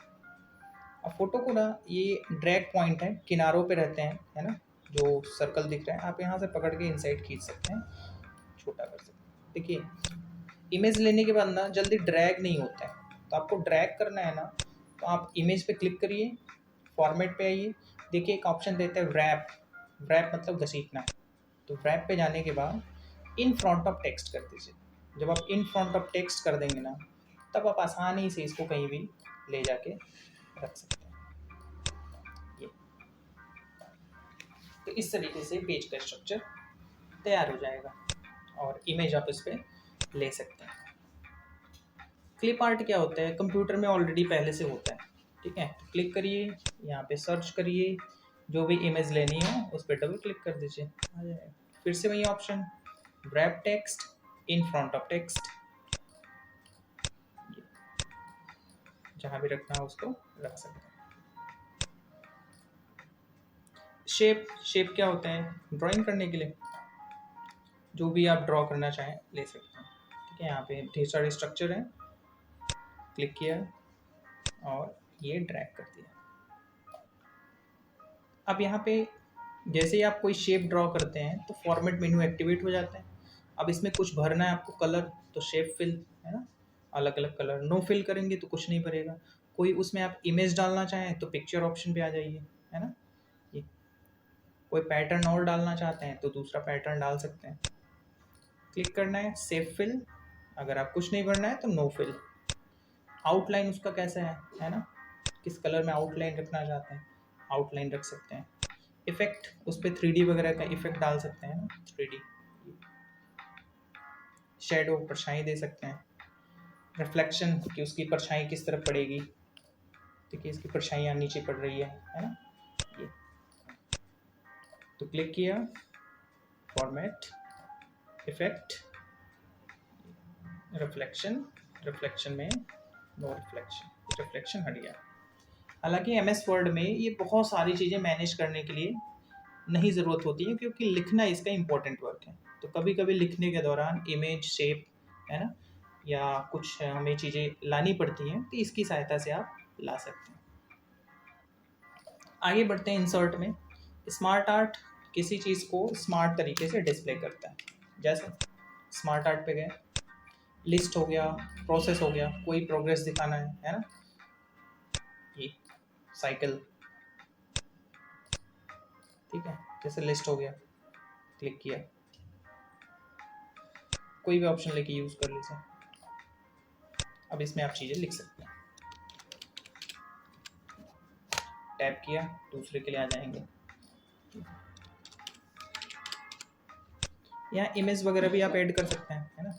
अब फ़ोटो को ना, ये ड्रैग पॉइंट है, किनारों पे रहते हैं, है ना, जो सर्कल दिख रहा है, आप यहाँ से पकड़ के इनसाइड खींच सकते हैं, छोटा कर सकते हैं। देखिए इमेज लेने के बाद ना जल्दी ड्रैग नहीं होता है, तो आपको ड्रैग करना है ना, तो आप इमेज पे क्लिक करिए, फॉर्मेट पे आइए, देखिए एक ऑप्शन देता है रैप, रैप मतलब घसीटना। तो रैप पे जाने के बाद इन फ्रंट ऑफ टेक्स्ट कर दीजिए। जब आप इन फ्रंट ऑफ टेक्स्ट कर देंगे ना, तब आप आसानी से इसको कहीं भी ले जाके रख सकते हैं। ये तो इस तरीके से पेज का स्ट्रक्चर तैयार हो जाएगा और इमेज आप इस पर ले सकते हैं। क्लिप आर्ट क्या होता है, कंप्यूटर में ऑलरेडी पहले से होता है, ठीक है। तो क्लिक करिए, यहाँ पे सर्च करिए, जो भी इमेज लेनी है उस पर डबल क्लिक कर दीजिए, आ जाएगा। फिर से वही option, wrap text, in front of text, जहाँ भी रखना है उसको रख सकते हैं। शेप, शेप क्या होता है, ड्राइंग करने के लिए जो भी आप ड्रॉ करना चाहें ले सकते हैं, ठीक है। यहाँ पे ढेर सारे स्ट्रक्चर हैं, क्लिक किया और ये ड्रैग कर दिया। अब यहाँ पे जैसे ही आप कोई शेप ड्रॉ करते हैं तो फॉर्मेट मेन्यू एक्टिवेट हो जाता है। अब इसमें कुछ भरना है आपको कलर, तो शेप फिल, है ना, अलग अलग कलर। नो फिल करेंगे तो कुछ नहीं भरेगा। कोई उसमें आप इमेज डालना चाहें तो पिक्चर ऑप्शन पे आ जाइए, है ना। ये कोई पैटर्न और डालना चाहते हैं तो दूसरा पैटर्न डाल सकते हैं। क्लिक करना है, सेव फिल। अगर आप कुछ नहीं भरना है तो नो फिल। आउटलाइन उसका कैसा है ना, किस कलर में आउटलाइन रखना चाहते हैं, आउटलाइन रख सकते हैं। इफेक्ट, उस पर 3D वगैरह का इफेक्ट डाल सकते हैं ना, 3D। शेडो, परछाई दे सकते हैं। रिफ्लेक्शन, कि उसकी परछाई किस तरफ पड़ेगी, देखिए इसकी परछाई यहाँ नीचे पड़ रही है ना, ये। तो क्लिक किया, फॉर्मेट, इफेक्ट, रिफ्लेक्शन, रिफ्लेक्शन में नो रिफ्लेक्शन, रिफ्लेक्शन हट गया। हालांकि MS वर्ड में ये बहुत सारी चीज़ें मैनेज करने के लिए नहीं ज़रूरत होती है, क्योंकि लिखना इसका इम्पोर्टेंट वर्क है। तो कभी कभी लिखने के दौरान इमेज, शेप, है ना, या कुछ हमें चीज़ें लानी पड़ती हैं, तो इसकी सहायता से आप ला सकते हैं। आगे बढ़ते हैं इंसर्ट में। स्मार्ट आर्ट किसी चीज़ को स्मार्ट तरीके से डिस्प्ले करता है। जैसे स्मार्ट आर्ट पे गए, लिस्ट हो गया, प्रोसेस हो गया, कोई प्रोग्रेस दिखाना है ना, ये साइकिल, ठीक है। जैसे लिस्ट हो गया, क्लिक किया, कोई भी ऑप्शन लेके यूज़ कर लीजिए। अब इसमें आप चीज़ें लिख सकते हैं। टैप किया, दूसरे के लिए आ जाएंगे। यहाँ इमेज वगैरह भी आप ऐड कर सकते हैं, है ना।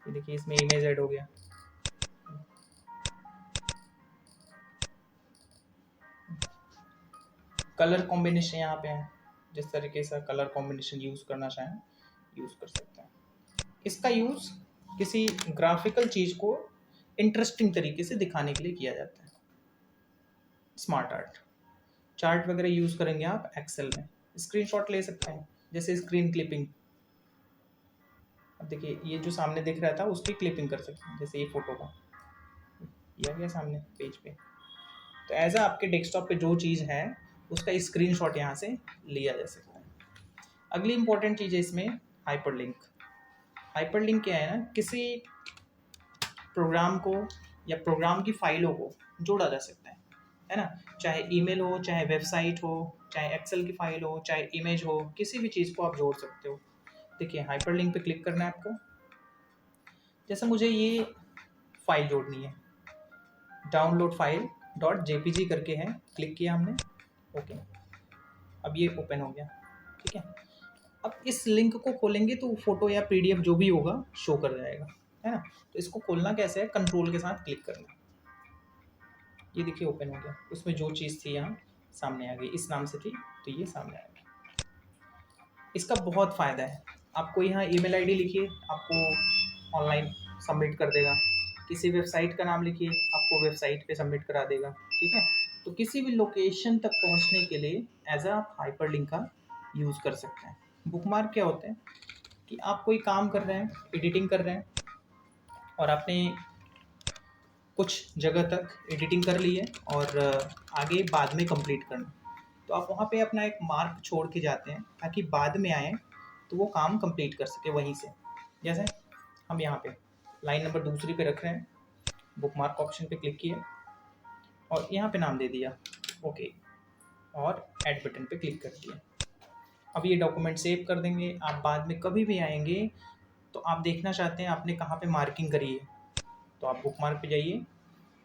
ये देखिए इसमें इमेज ऐड हो गया। कलर कॉम्बिनेशन यहाँ पे है, जिस तरीके से कलर कॉम्बिनेशन यूज़ करना चाहें यूज़ कर सकते हैं। इसका यूज़ किसी ग्राफिकल चीज़ को इंटरेस्टिंग तरीके से दिखाने के लिए किया जाता है। स्मार्ट आर्ट, चार्ट वगैरह यूज़ करेंगे आप एक्सेल में, स्क्रीनशॉट ले सकते हैं, जैसे स्क्रीन क्लिपिंग। अब देखिए ये जो सामने दिख रहा था उसकी क्लिपिंग कर सकते हैं, जैसे ये फोटो का ये आ गया सामने पेज पे। तो एज आपके डेस्कटॉप पे जो चीज़ है उसका स्क्रीनशॉट यहाँ से लिया जा सकता है। अगली इंपॉर्टेंट चीज़ है इसमें हाइपरलिंक। हाइपरलिंक क्या है ना, किसी प्रोग्राम को या प्रोग्राम की फाइलों को जोड़ा जा सकता है ना, चाहे ईमेल हो, चाहे वेबसाइट हो, चाहे एक्सेल की फाइल हो, चाहे इमेज हो, किसी भी चीज़ को आप जोड़ सकते हो। देखिए हाइपरलिंक पे क्लिक करना है आपको। जैसे मुझे ये फाइल जोड़नी है, डाउनलोड फाइल .jpg करके है, क्लिक किया हमने, ओके, अब ये ओपन हो गया, ठीक है। अब इस लिंक को खोलेंगे तो फोटो या पीडीएफ जो भी होगा शो कर जाएगा, है ना। तो इसको खोलना कैसे है, कंट्रोल के साथ क्लिक करना, ये देखिए ओपन हो गया, उसमें जो चीज़ थी यहाँ सामने आ गई, इस नाम से थी तो ये सामने आ गया। इसका बहुत फ़ायदा है, आपको यहाँ ईमेल आईडी लिखिए, आपको ऑनलाइन सबमिट कर देगा, किसी वेबसाइट का नाम लिखिए, आपको वेबसाइट पे सबमिट करा देगा, ठीक है। तो किसी भी लोकेशन तक पहुँचने के लिए एज आप हाइपरलिंक का यूज़ कर सकते हैं। बुकमार्क क्या होते हैं कि आप कोई काम कर रहे हैं, एडिटिंग कर रहे हैं और आपने कुछ जगह तक एडिटिंग कर ली है और आगे बाद में कंप्लीट करना, तो आप वहाँ पे अपना एक मार्क छोड़ के जाते हैं ताकि बाद में आए तो वो काम कंप्लीट कर सके वहीं से। जैसे हम यहाँ पे लाइन नंबर दूसरी पे रख रहे हैं, बुक मार्क ऑप्शन पे क्लिक किया और यहाँ पे नाम दे दिया ओके, और ऐड बटन पे क्लिक कर दिया। अब ये डॉक्यूमेंट सेव कर देंगे, आप बाद में कभी भी आएंगे तो आप देखना चाहते हैं आपने कहाँ पे मार्किंग करी है, तो आप बुक मार्क पे जाइए,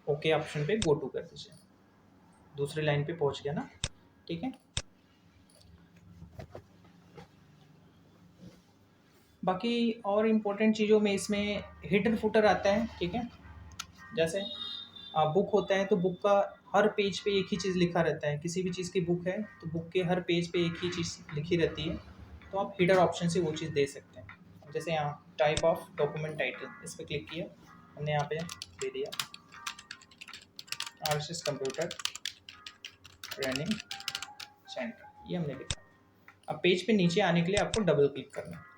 ओके ऑप्शन पे गो टू कर दीजिए, दूसरी लाइन पे पहुँच गया ना, ठीक है। बाकी और इम्पोर्टेंट चीज़ों में इसमें हेडर फुटर आता है, ठीक है। जैसे बुक होता है तो बुक का हर पेज पे एक ही चीज़ लिखा रहता है, किसी भी चीज़ की बुक है तो बुक के हर पेज पे एक ही चीज़ लिखी रहती है, तो आप हेडर ऑप्शन से वो चीज़ दे सकते हैं। जैसे यहाँ टाइप ऑफ डॉक्यूमेंट टाइटल, इस पर क्लिक किया हमने, यहाँ पे दे दिया RSS कंप्यूटर ट्रेनिंग सेंटर, ये हमने लिखा। अब पेज पे नीचे आने के लिए आपको डबल क्लिक करना है।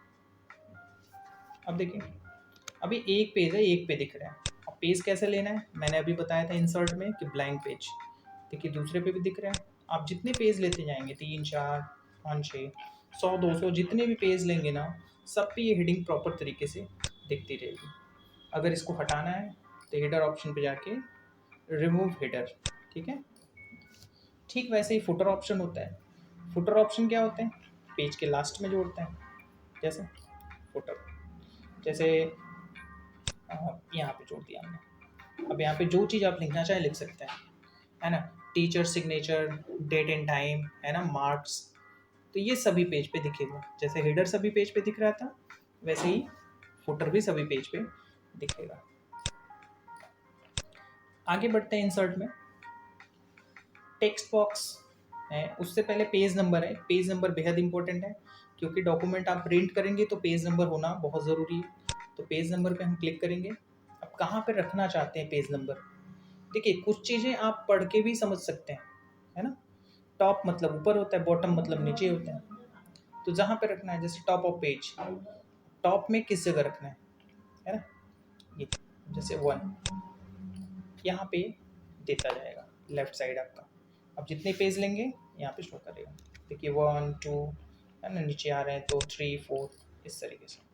अब देखिए अभी एक पेज है, एक पे दिख रहा है, अब पेज कैसे लेना है मैंने अभी बताया था इंसर्ट में कि ब्लैंक पेज। देखिए दूसरे पे भी दिख रहा है, आप जितने पेज लेते जाएंगे 3 4 5 6 100 200 जितने भी पेज लेंगे ना, सब पे ये हेडिंग प्रॉपर तरीके से दिखती रहेगी। अगर इसको हटाना है तो हेडर ऑप्शन पे जाके रिमूव हेडर, ठीक है। ठीक वैसे ही फुटर ऑप्शन होता है। फुटर ऑप्शन क्या होते हैं, पेज के लास्ट में जोड़ते हैं, जैसे फुटर, जैसे यहाँ पे जोड़ दिया हमने। अब यहाँ पे जो चीज़ आप लिखना चाहे लिख सकते हैं, है ना, teacher signature, date and time, है ना, मार्क्स, तो ये सभी पेज पे दिखेगा। जैसे हेडर सभी पेज पे दिख रहा था वैसे ही फुटर भी सभी पेज पे दिखेगा। आगे बढ़ते हैं इंसर्ट में। टेक्स्ट बॉक्स है, उससे पहले पेज नंबर है। पेज नंबर बेहद इंपॉर्टेंट है क्योंकि डॉक्यूमेंट आप प्रिंट करेंगे तो पेज नंबर होना बहुत ज़रूरी है। तो पेज नंबर पे हम क्लिक करेंगे। अब कहाँ पे रखना चाहते हैं पेज नंबर, देखिए कुछ चीज़ें आप पढ़ के भी समझ सकते हैं, है ना। टॉप मतलब ऊपर होता है, बॉटम मतलब नीचे होता है, तो जहाँ पे रखना है जैसे टॉप ऑफ पेज, टॉप में किस जगह रखना है ना, ये जैसे 1 यहाँ पे देता जाएगा लेफ्ट साइड आपका। अब जितने पेज लेंगे यहाँ पे शो करेगा, देखिए 1 2 है ना, नीचे आ रहे हैं तो 3 4 इस तरीके से।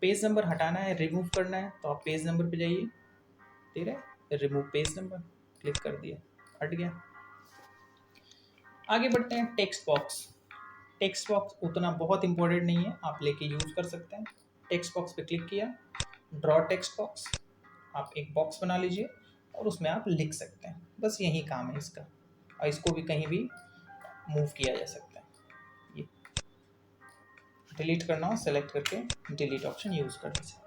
पेज नंबर हटाना है, रिमूव करना है, तो आप पेज नंबर पे जाइए, ठीक है, रिमूव पेज नंबर क्लिक कर दिया, हट गया। आगे बढ़ते हैं टेक्स्ट बॉक्स। टेक्स्ट बॉक्स उतना बहुत इंपॉर्टेंट नहीं है, आप लेके यूज़ कर सकते हैं। टेक्स्ट बॉक्स पे क्लिक किया, ड्रॉ टेक्स्ट बॉक्स, आप एक बॉक्स बना लीजिए और उसमें आप लिख सकते हैं, बस यही काम है इसका। और इसको भी कहीं भी मूव किया जा सकता है। ये डिलीट करना हो सेलेक्ट करके डिलीट ऑप्शन यूज़ कर दीजिए।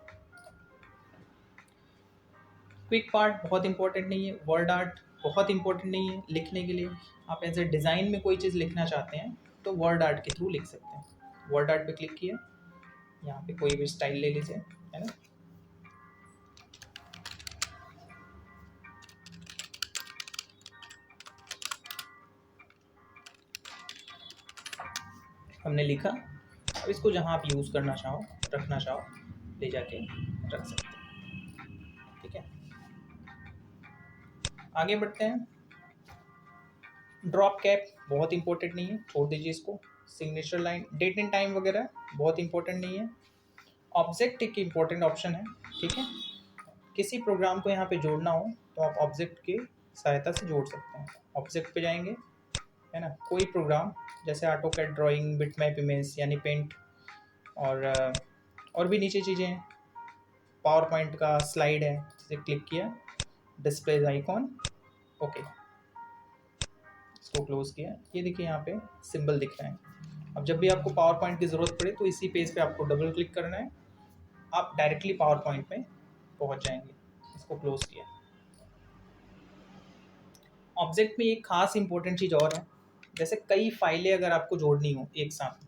क्विक पार्ट बहुत इंपॉर्टेंट नहीं है, वर्ड आर्ट बहुत इंपॉर्टेंट नहीं है लिखने के लिए। आप एज ए डिज़ाइन में कोई चीज़ लिखना चाहते हैं तो वर्ड आर्ट के थ्रू लिख सकते हैं। वर्ड आर्ट पे क्लिक किया, यहाँ पे कोई भी स्टाइल ले लीजिए, है ना। हमने लिखा। अब इसको जहाँ आप यूज़ करना चाहो, रखना चाहो, ले जाके रख सकते हैं। ठीक है, आगे बढ़ते हैं। ड्रॉप कैप बहुत इंपॉर्टेंट नहीं है, छोड़ दीजिए इसको। Signature line, date and time वगैरह बहुत इंपॉर्टेंट नहीं है। ऑब्जेक्ट एक इम्पॉर्टेंट ऑप्शन है। ठीक है, किसी प्रोग्राम को यहाँ पे जोड़ना हो तो आप ऑब्जेक्ट की सहायता से जोड़ सकते हैं। ऑब्जेक्ट पे जाएंगे, है ना, कोई प्रोग्राम जैसे ऑटोकैड ड्राइंग, बिटमैप इमेज यानी पेंट, और भी नीचे चीज़ें हैं। पावर पॉइंट का स्लाइड है, जैसे क्लिक किया, डिस्प्ले आइकॉन, ओके, इसको क्लोज किया। ये देखिए यहाँ पे सिंबल दिख रहा है। अब जब भी आपको पावर पॉइंट की ज़रूरत पड़े तो इसी पेज पे आपको डबल क्लिक करना है, आप डायरेक्टली पावर पॉइंट में पहुँच जाएंगे। इसको क्लोज किया। ऑब्जेक्ट में एक खास इंपॉर्टेंट चीज़ और है, जैसे कई फाइलें अगर आपको जोड़नी हो एक साथ,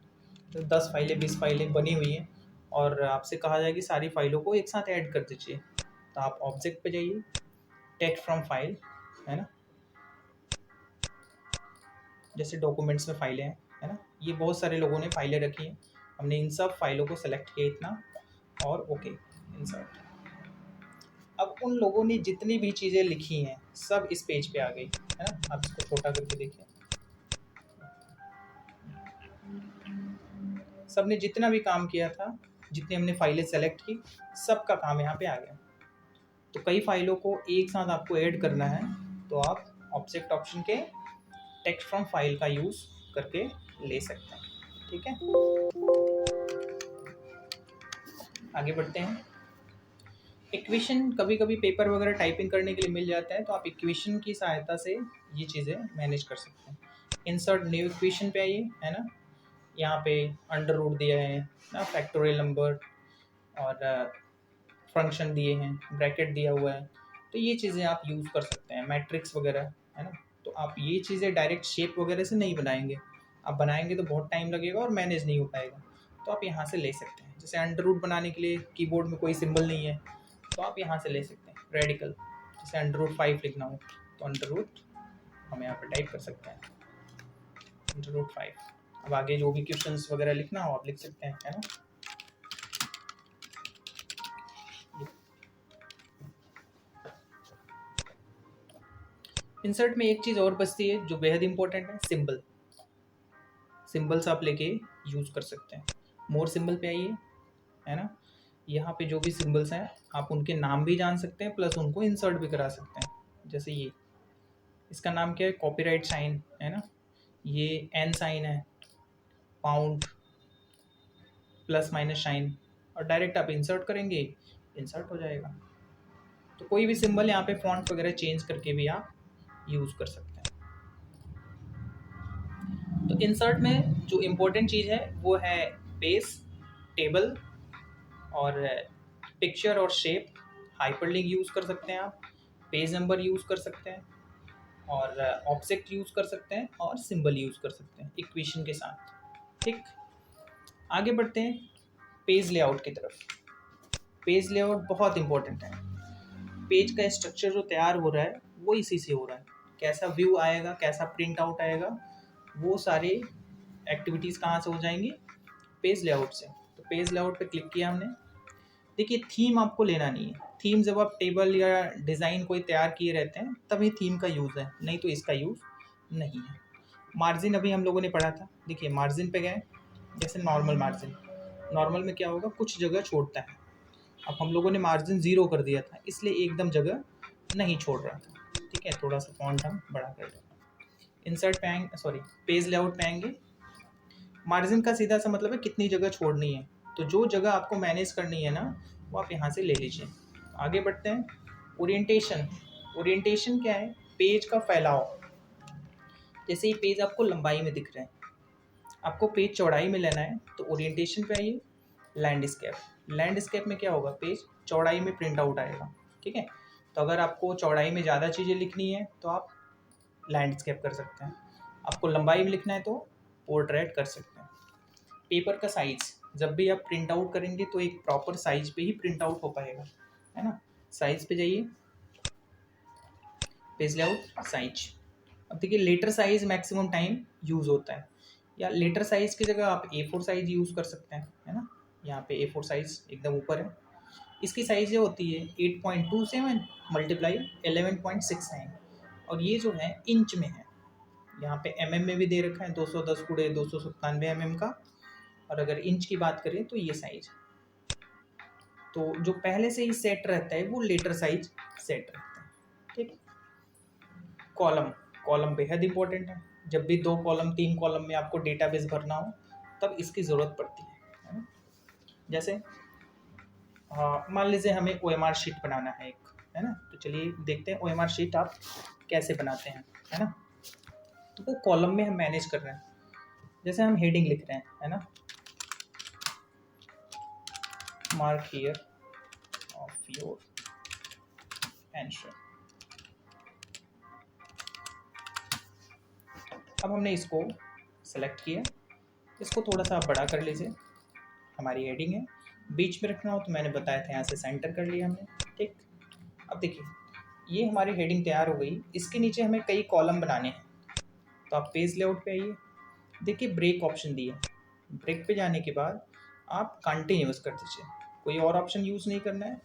तो 10 फाइलें 20 फाइलें बनी हुई हैं और आपसे कहा जाए कि सारी फाइलों को एक साथ ऐड कर दीजिए, तो आप ऑब्जेक्ट पे जाइए, टेक्स्ट फ्रॉम फाइल, है ना, जैसे डॉक्यूमेंट्स में फाइलें हैं, है ना, ये बहुत सारे लोगों ने फाइलें रखी हैं। हमने इन सब फाइलों को सेलेक्ट किया इतना, और ओके, इंसर्ट। अब उन लोगों ने जितनी भी चीज़ें लिखी हैं सब इस पेज पे आ गई, है ना। आप इसको छोटा करके देखिए, सब ने जितना भी काम किया था, जितनी हमने फाइलें सेलेक्ट की, सबका काम यहाँ पे आ गया। तो कई फाइलों को एक साथ आपको ऐड करना है तो आप ऑब्जेक्ट ऑप्शन के टेक्स्ट फ्रॉम फाइल का यूज़ करके ले सकते हैं। ठीक है, आगे बढ़ते हैं। इक्वेशन कभी कभी पेपर वगैरह टाइपिंग करने के लिए मिल जाता है, तो आप इक्वेशन की सहायता से ये चीज़ें मैनेज कर सकते हैं। इंसर्ट न्यू इक्वेशन पे आइए, है ना, यहाँ पे अंडर रूट दिया है ना, फैक्टोरियल नंबर और फंक्शन दिए हैं, ब्रैकेट दिया हुआ है, तो ये चीज़ें आप यूज़ कर सकते हैं, मैट्रिक्स वगैरह, है ना। तो आप ये चीज़ें डायरेक्ट शेप वगैरह से नहीं बनाएंगे, आप बनाएंगे तो बहुत टाइम लगेगा और मैनेज नहीं हो पाएगा, तो आप यहाँ से ले सकते हैं। जैसे अंडर रूट बनाने के लिए कीबोर्ड में कोई सिंबल नहीं है, तो आप यहाँ से ले सकते हैं। रेडिकल, जैसे अंडर रूट 5 लिखना हो तो अंडर रूट हम यहाँ पर टाइप कर सकते हैं, अंडर रूट 5। अब आगे जो भी क्वेश्चंस वगैरह लिखना हो आप लिख सकते हैं, है ना। इंसर्ट में एक चीज़ और बचती है जो बेहद इंपॉर्टेंट है, सिंबल। सिंबल्स आप लेके यूज़ कर सकते हैं। मोर सिंबल पे आइए, है ना, यहाँ पे जो भी सिंबल्स हैं आप उनके नाम भी जान सकते हैं, प्लस उनको इंसर्ट भी करा सकते हैं। जैसे ये, इसका नाम क्या है, कॉपीराइट साइन, है ना, ये एन साइन है, पाउंड, प्लस माइनस साइन, और डायरेक्ट आप इंसर्ट करेंगे, इंसर्ट हो जाएगा। तो कोई भी सिंबल यहाँ पे फॉन्ट वगैरह चेंज करके भी आप यूज़ कर सकते हैं। तो इंसर्ट में जो इम्पोर्टेंट चीज़ है वो है पेज, टेबल और पिक्चर और शेप। हाइपरलिंक यूज़ कर सकते हैं आप, पेज नंबर यूज़ कर सकते हैं, और ऑब्जेक्ट यूज़ कर सकते हैं, और सिंबल यूज़ कर सकते हैं इक्वेशन के साथ। ठीक, आगे बढ़ते हैं पेज लेआउट की तरफ। पेज लेआउट बहुत इंपॉर्टेंट है। पेज का स्ट्रक्चर जो तैयार हो रहा है वो इसी से हो रहा है। कैसा व्यू आएगा, कैसा प्रिंट आउट आएगा, वो सारी एक्टिविटीज़ कहाँ से हो जाएंगी, पेज लेआउट से। तो पेज लेआउट पे क्लिक किया हमने। देखिए, थीम आपको लेना नहीं है। थीम जब आप टेबल या डिज़ाइन कोई तैयार किए रहते हैं तभी थीम का यूज़ है, नहीं तो इसका यूज़ नहीं है। मार्जिन अभी हम लोगों ने पढ़ा था। देखिए, मार्जिन पे गए, जैसे नॉर्मल मार्जिन, नॉर्मल में क्या होगा, कुछ जगह छोड़ता है। अब हम लोगों ने मार्जिन 0 कर दिया था, इसलिए एकदम जगह नहीं छोड़ रहा था। ठीक है, थोड़ा सा फॉन्ट हम बड़ा कर देंगे। इंसर्ट पे आएंगे, सॉरी, पेज लेआउट पे आएंगे। मार्जिन का सीधा सा मतलब है कितनी जगह छोड़नी है, तो जो जगह आपको मैनेज करनी है ना, वो आप यहाँ से ले लीजिए। आगे बढ़ते हैं। ओरिएंटेशन, ओरिएंटेशन क्या है, पेज का फैलाव। जैसे ये पेज आपको लंबाई में दिख रहा है, आपको पेज चौड़ाई में लेना है, तो ओरिएंटेशन पे आइए, लैंडस्केप। लैंडस्केप में क्या होगा, पेज चौड़ाई में प्रिंट आउट आएगा। ठीक है, तो अगर आपको चौड़ाई में ज़्यादा चीज़ें लिखनी है तो आप लैंडस्केप कर सकते हैं, आपको लंबाई में लिखना है तो पोर्ट्रेट कर सकते हैं। पेपर का साइज़, जब भी आप प्रिंट आउट करेंगे तो एक प्रॉपर साइज पे ही प्रिंट आउट हो पाएगा, है ना। साइज पे जाइए, पेज लेआउट, साइज। अब देखिए, letter size maximum time use होता है, या लेटर साइज की जगह आप A4 साइज यूज़ कर सकते हैं, है ना। यहाँ पे A4 साइज एकदम ऊपर है। इसकी साइज ये होती है 8.27 मल्टीप्लाई 11.69 और ये जो है इंच में है। यहाँ पे mm में भी दे रखा है 210 गुणे 297 mm का। और अगर इंच की बात करें तो ये साइज, तो जो पहले से ही सेट रहता है वो लेटर साइज सेट रहता है, ठीक। कॉलम, कॉलम बेहद इंपॉर्टेंट है। जब भी 2 कॉलम 3 कॉलम में आपको डेटाबेस भरना हो तब इसकी ज़रूरत पड़ती है ना। जैसे मान लीजिए हमें OMR शीट बनाना है एक, है ना। तो चलिए देखते हैं OMR शीट आप कैसे बनाते हैं, है ना। तो वो कॉलम में हम मैनेज कर रहे हैं। जैसे हम हेडिंग लिख रहे हैं, है ना, mark here of your answer. अब हमने इसको सेलेक्ट किया, इसको थोड़ा सा आप बड़ा कर लीजिए। हमारी हेडिंग है, बीच में रखना हो तो मैंने बताया था यहाँ से सेंटर कर लिया हमने, ठीक। अब देखिए ये हमारी हेडिंग तैयार हो गई। इसके नीचे हमें कई कॉलम बनाने हैं, तो आप पेज लेआउट पे आइए। देखिए ब्रेक ऑप्शन दिया, ब्रेक पे जाने के बाद आप कंटिन्यूस कर दीजिए, कोई और ऑप्शन यूज़ नहीं करना है।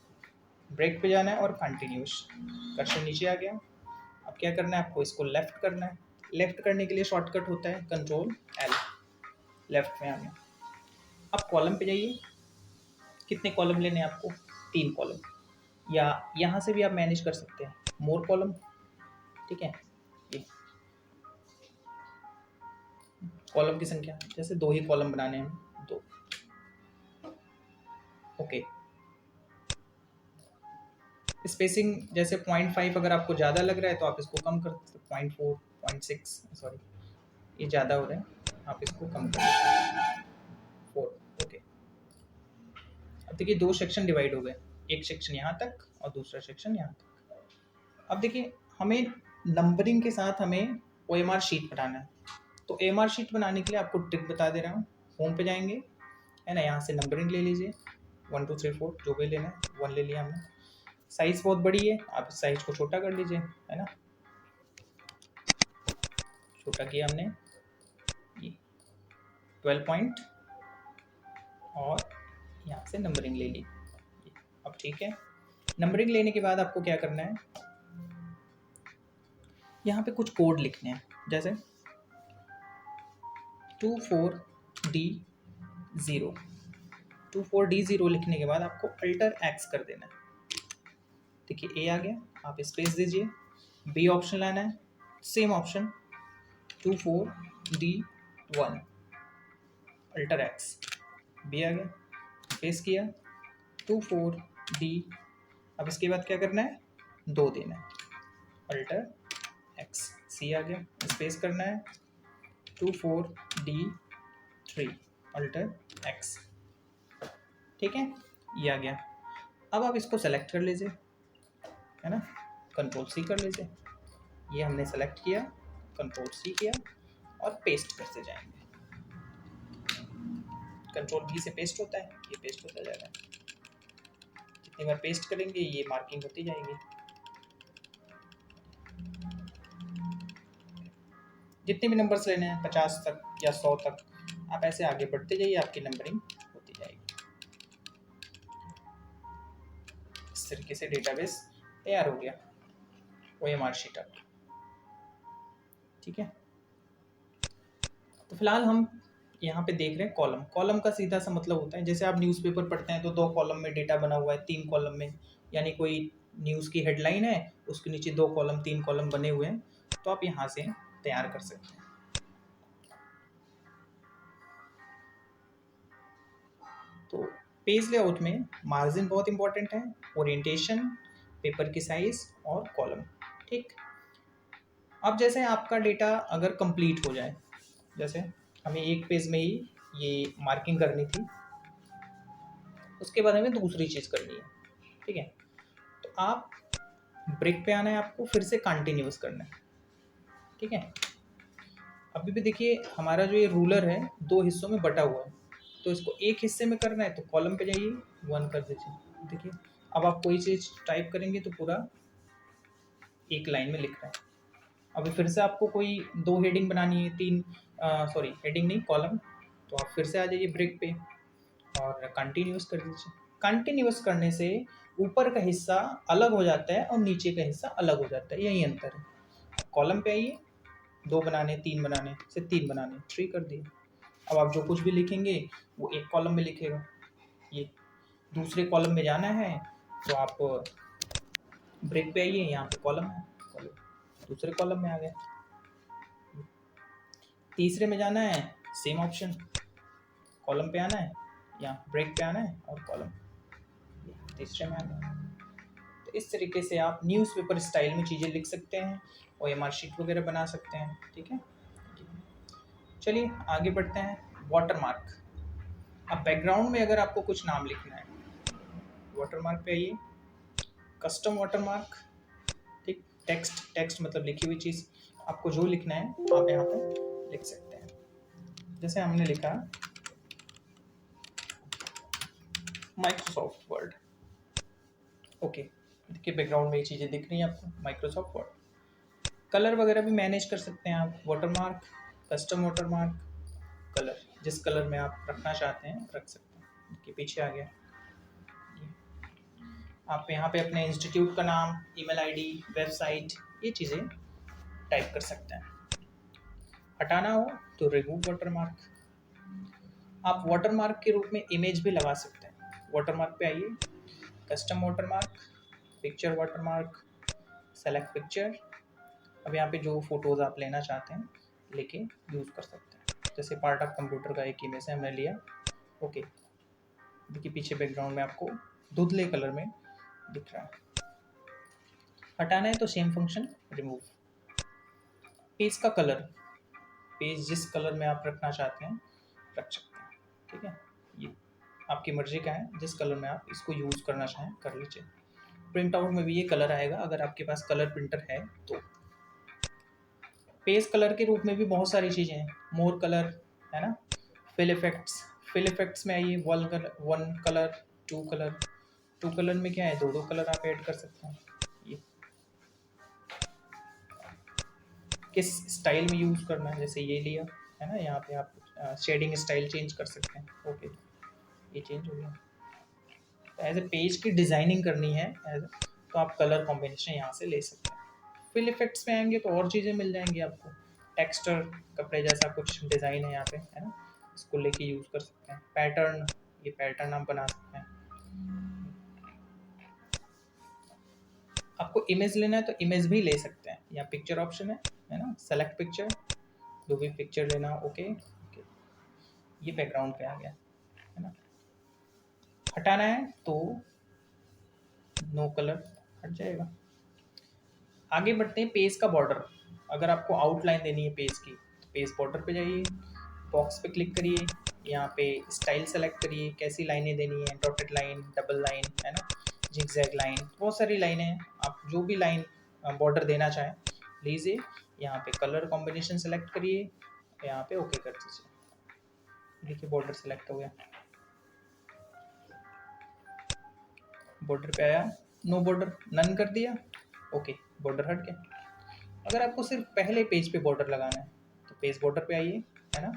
ब्रेक पे जाना है और कंटिन्यूस, कर्सर नीचे आ गया। अब क्या करना है, आपको इसको लेफ्ट करना है। लेफ्ट करने के लिए शॉर्टकट होता है Ctrl+L, लेफ्ट में आ गया। अब कॉलम पे जाइए, कितने कॉलम लेने हैं आपको, 3 कॉलम, या यहाँ से भी आप मैनेज कर सकते हैं मोर कॉलम, ठीक है। ये कॉलम की संख्या, जैसे 2 ही कॉलम बनाने हैं, 2, ओके। स्पेसिंग जैसे 0.5 अगर आपको ज़्यादा लग रहा है तो आप इसको कम कर सकते हैं, 0.4 0.6, सॉरी ये ज़्यादा हो रहा है, आप इसको कम कर सकते 4, ओके। अब देखिए 2 सेक्शन डिवाइड हो गए, एक सेक्शन यहाँ तक और दूसरा सेक्शन यहाँ तक। अब देखिए हमें नंबरिंग के साथ हमें OMR शीट बनाना है। तो OMR शीट बनाने के लिए आपको ट्रिक बता दे रहा हूँ। होम पे जाएंगे, है ना, यहाँ से नंबरिंग ले लीजिए 1 2 3 4 जो भी लेना है, 1 ले लिया हमने। साइज़ बहुत बड़ी है, आप इस साइज को छोटा कर लीजिए, है ना, छोटा किया हमने ये 12 पॉइंट और यहाँ से नंबरिंग ले ली। अब ठीक है, नंबरिंग लेने के बाद आपको क्या करना है, यहाँ पे कुछ कोड लिखने हैं, जैसे 24D0। 24D0 लिखने के बाद आपको अल्टर X कर देना है। देखिए A आ गया, आप स्पेस दीजिए, B ऑप्शन लाना है, same option 24D1 alter X, B आ गया, स्पेस किया 24D। अब इसके बाद क्या करना है, 2 देना है, अल्टर X, C आ गया, स्पेस करना है 24D3 अल्टर X, ठीक है, ये आ गया। अब आप इसको सेलेक्ट कर लीजिए, है ना, Ctrl+C कर लीजिए। ये हमने सेलेक्ट किया, Ctrl+C किया और पेस्ट करते जाएंगे। Ctrl+V से पेस्ट होता है, ये पेस्ट होता जाएगा। जितनी बार पेस्ट करेंगे ये मार्किंग होती जाएगी। जितने भी नंबर्स लेने हैं 50 तक या 100 तक, आप ऐसे आगे बढ़ते जाइए, आपकी नंबरिंग होती जाएगी। इस तरीके से डेटाबेस तैयार हो गया OMR शीट आपकी, ठीक है। तो फिलहाल हम यहाँ पे देख रहे हैं कॉलम। कॉलम का सीधा सा मतलब होता है, जैसे आप न्यूज़पेपर पढ़ते हैं तो 2 कॉलम में डेटा बना हुआ है, 3 कॉलम में, यानी कोई न्यूज़ की हेडलाइन है उसके नीचे 2 कॉलम 3 कॉलम बने हुए हैं, तो आप यहाँ से तैयार कर सकते हैं। तो पेज लेआउट में मार्जिन बहुत इंपॉर्टेंट है, ओरिएंटेशन, पेपर की साइज और कॉलम, ठीक। अब जैसे आपका डेटा अगर कंप्लीट हो जाए, जैसे हमें एक पेज में ही ये मार्किंग करनी थी, उसके बाद हमें दूसरी चीज़ करनी है, ठीक है। तो आप ब्रेक पे आना है, आपको फिर से कंटिन्यूस करना है, ठीक है। अभी भी देखिए हमारा जो ये रूलर है 2 हिस्सों में बटा हुआ है, तो इसको एक हिस्से में करना है तो कॉलम पे जाइए 1 कर दीजिए। देखिए अब आप कोई चीज़ टाइप करेंगे तो पूरा एक लाइन में लिख रहा है। अभी फिर से आपको कोई 2 हेडिंग बनानी है, 3 सॉरी हेडिंग नहीं, कॉलम। तो आप फिर से आ जाइए ब्रेक पे और कंटिन्यूस कर दीजिए। कंटिन्यूस करने से ऊपर का हिस्सा अलग हो जाता है और नीचे का हिस्सा अलग हो जाता है, यही अंतर है। कॉलम पे आइए, 2 बनाने, 3 बनाने, सिर्फ 3 बनाने, 3 कर दिए। अब आप जो कुछ भी लिखेंगे वो एक कॉलम में लिखेगा। ये दूसरे कॉलम में जाना है तो आप ब्रेक पे आइए, यहाँ पे कॉलम है, कॉलम दूसरे कॉलम में आ गया। तीसरे में जाना है, सेम ऑप्शन, कॉलम पे आना है, यहाँ ब्रेक पे आना है और कॉलम तीसरे में आ गया। तो इस तरीके से आप न्यूज़पेपर स्टाइल में चीज़ें लिख सकते हैं और एम आर शीट वगैरह बना सकते हैं। ठीक है, चलिए आगे बढ़ते हैं। वाटरमार्क। अब बैकग्राउंड में अगर आपको कुछ नाम लिखना है, वाटरमार्क पे आइए, कस्टम वाटरमार्क। ठीक, टेक्स्ट, टेक्स्ट मतलब लिखी हुई चीज़, आपको जो लिखना है आप यहाँ पे लिख सकते हैं। जैसे हमने लिखा माइक्रोसॉफ्ट वर्ड। ओके, देखिए बैकग्राउंड में ये चीज़ें दिख रही हैं आपको, माइक्रोसॉफ्ट वर्ड। कलर वगैरह भी मैनेज कर सकते हैं आप, वाटरमार्क, कस्टम वाटरमार्क, कलर जिस कलर में आप रखना चाहते हैं रख सकते हैं। देखिए पीछे आ गया। आप यहाँ पे अपने इंस्टीट्यूट का नाम, ईमेल आईडी, वेबसाइट, ये चीज़ें टाइप कर सकते हैं। हटाना हो तो रिमूव वाटरमार्क। आप वाटरमार्क के रूप में इमेज भी लगा सकते हैं। वाटरमार्क पे आइए, custom watermark, picture watermark, select picture. अब यहाँ पे जो फोटोज़ आप लेना चाहते हैं लेके यूज़ कर सकते हैं। जैसे पार्ट ऑफ कंप्यूटर का एक इमेज है, हमने लिया। ओके, देखिए पीछे बैकग्राउंड में आपको धुंधले कलर में दिख रहा है। हटाना है तो सेम फंक्शन, रिमूव। पेज का कलर, पेज जिस कलर में आप रखना चाहते हैं रख सकते हैं। ठीक है, ये आपकी मर्जी का है, जिस कलर में आप इसको यूज़ करना चाहें कर लीजिए। प्रिंट आउट में भी ये कलर आएगा अगर आपके पास कलर प्रिंटर है तो। पेज कलर के रूप में भी बहुत सारी चीज़ें हैं, मोर कलर है ना, फिल इफेक्ट्स। फिल इफेक्ट्स में आइए, one colour, two colour. Two colour में क्या है, दो दो कलर आप ऐड कर सकते हैं। ये किस स्टाइल में यूज़ करना है, जैसे ये लिया है ना, यहाँ पे आप शेडिंग स्टाइल चेंज कर सकते हैं। ओके, ये चेंज हो गया। एज ए पेज की डिज़ाइनिंग करनी है तो आप कलर कॉम्बिनेशन यहाँ से ले सकते हैं। फिल इफेक्ट्स में आएंगे तो और चीज़ें मिल जाएंगी आपको, टेक्सचर, कपड़े जैसा कुछ डिज़ाइन है यहाँ पे है ना, इसको लेके यूज़ कर सकते हैं। पैटर्न, ये पैटर्न आप बना सकते हैं। आपको इमेज लेना है तो इमेज भी ले सकते हैं, यहाँ पिक्चर ऑप्शन है ना, सेलेक्ट पिक्चर, जो भी पिक्चर लेना। ओके, ये बैकग्राउंड पे आ गया है ना। हटाना है तो नो कलर हट जाएगा। आगे बढ़ते हैं, पेज का बॉर्डर। अगर आपको आउटलाइन देनी है पेज की तो पेज बॉर्डर पे जाइए, बॉक्स पे क्लिक करिए, यहाँ पे स्टाइल सेलेक्ट करिए, कैसी लाइनें देनी है, डॉटेड लाइन, डबल लाइन है ना, जिगजैग लाइन, बहुत सारी लाइनें हैं। आप जो भी लाइन बॉर्डर देना चाहें लीजिए। यहाँ पे कलर कॉम्बिनेशन सेलेक्ट करिए, यहाँ पे ओके कर दीजिए। देखिए बॉर्डर सेलेक्ट हो गया, बॉर्डर पे आया, नो बॉर्डर नन कर दिया। ओके, बॉर्डर हट गया। अगर आपको सिर्फ पहले पेज पे बॉर्डर लगाना है तो पेज बॉर्डर पे आइए है ना,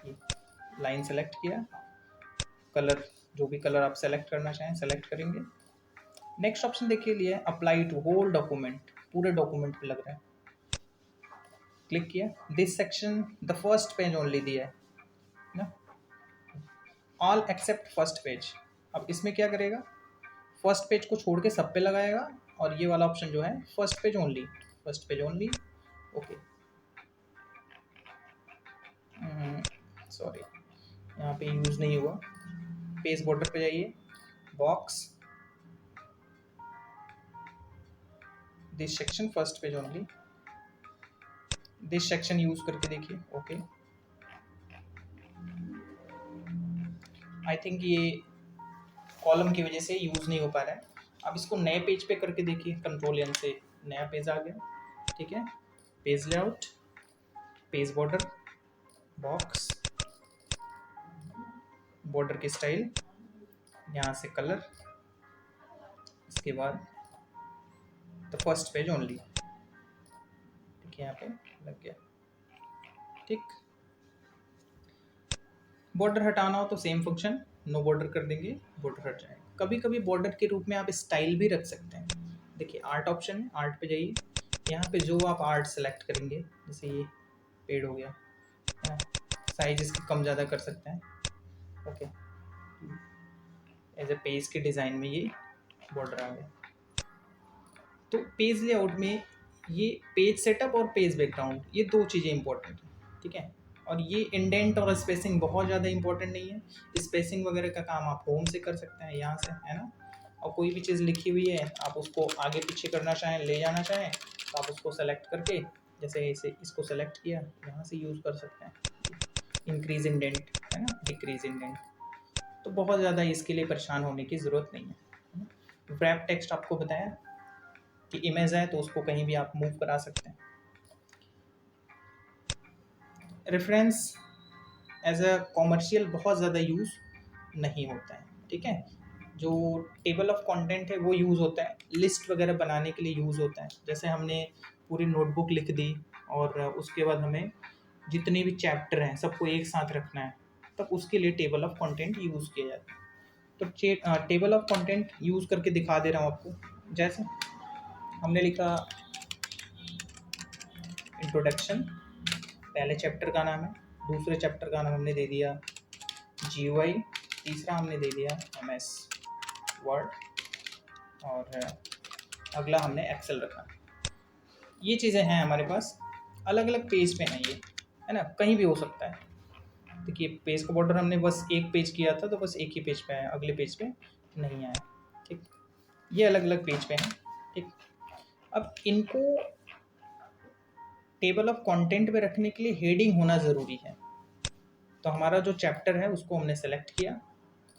ये लाइन सेलेक्ट किया, कलर जो भी कलर आप सेलेक्ट करना चाहें सेलेक्ट करेंगे। नेक्स्ट ऑप्शन देखिए लिया है अप्लाई टू होल डॉक्यूमेंट, पूरे डॉक्यूमेंट पे लग रहा है। क्लिक किया, this section the first page only दिया है ना, ऑल एक्सेप्ट फर्स्ट पेज। अब इसमें क्या करेगा, फर्स्ट पेज को छोड़ के सब पे लगाएगा और ये वाला ऑप्शन जो है first page only, first page only. Okay, sorry यहाँ पे यूज़ नहीं हुआ। पेज बॉर्डर पे जाइए, box, this section first page only, this section use करके देखिए। ओके, आई थिंक ये कॉलम की वजह से यूज़ नहीं हो पा रहा है। अब इसको नए पेज पे करके देखिए, कंट्रोल एन से नया पेज आ गया। ठीक है, page layout, page border, box, border की स्टाइल, यहाँ से कलर, इसके बाद द फर्स्ट पेज ओनली। ठीक है, यहाँ पे लग गया। ठीक, बॉर्डर हटाना हो तो सेम फंक्शन, नो बॉर्डर कर देंगे, बॉर्डर हट जाएगा। कभी कभी बॉर्डर के रूप में आप स्टाइल भी रख सकते हैं। देखिए आर्ट ऑप्शन है, आर्ट पे जाइए, यहाँ पे जो आप आर्ट सेलेक्ट करेंगे, जैसे ये पेड़ हो गया, साइज इसकी कम ज़्यादा कर सकते हैं। ओके, एज ए पेज के डिज़ाइन में ये बॉर्डर आ गया। तो पेज लेआउट में ये पेज सेटअप और पेज बैकग्राउंड, ये दो चीज़ें इंपॉर्टेंट हैं, ठीक है। और ये इंडेंट और स्पेसिंग बहुत ज़्यादा इंपॉर्टेंट नहीं है। स्पेसिंग वगैरह का काम आप होम से कर सकते हैं, यहाँ से, है ना। और कोई भी चीज़ लिखी हुई है, आप उसको आगे पीछे करना चाहें, ले जाना चाहें, तो आप उसको सेलेक्ट करके, जैसे इसे इसको सेलेक्ट किया, यहाँ से यूज़ कर सकते हैं। इंक्रीज इंडेंट, है ना, डिक्रीज इंडेंट। तो बहुत ज़्यादा इसके लिए परेशान होने की ज़रूरत नहीं है। रैप टेक्स्ट आपको बताया कि इमेज है तो उसको कहीं भी आप मूव करा सकते हैं। रेफरेंस एज अ कॉमर्शियल बहुत ज़्यादा यूज़ नहीं होता है, ठीक है। जो टेबल ऑफ कंटेंट है वो यूज़ होता है, लिस्ट वगैरह बनाने के लिए यूज़ होता है। जैसे हमने पूरी नोटबुक लिख दी और उसके बाद हमें जितने भी चैप्टर हैं सबको एक साथ रखना है, तब उसके लिए टेबल ऑफ कंटेंट यूज़ किया जाता है। तो टेबल ऑफ कंटेंट यूज़ करके दिखा दे रहा हूँ आपको। जैसे हमने लिखा इंट्रोडक्शन, पहले चैप्टर का नाम है, दूसरे चैप्टर का नाम हमने दे दिया GUI, तीसरा हमने दे दिया MS वर्ड, और अगला हमने एक्सेल रखा। ये चीज़ें हैं हमारे पास, अलग अलग पेज पे हैं ये, है ना, कहीं भी हो सकता है। देखिए पेज का बॉर्डर हमने बस एक पेज किया था, तो बस एक ही पेज पे आया, अगले पेज पे नहीं आया, ठीक। ये अलग अलग पेज पे हैं, ठीक। अब इनको टेबल ऑफ कंटेंट पे रखने के लिए हेडिंग होना ज़रूरी है। तो हमारा जो चैप्टर है उसको हमने सेलेक्ट किया,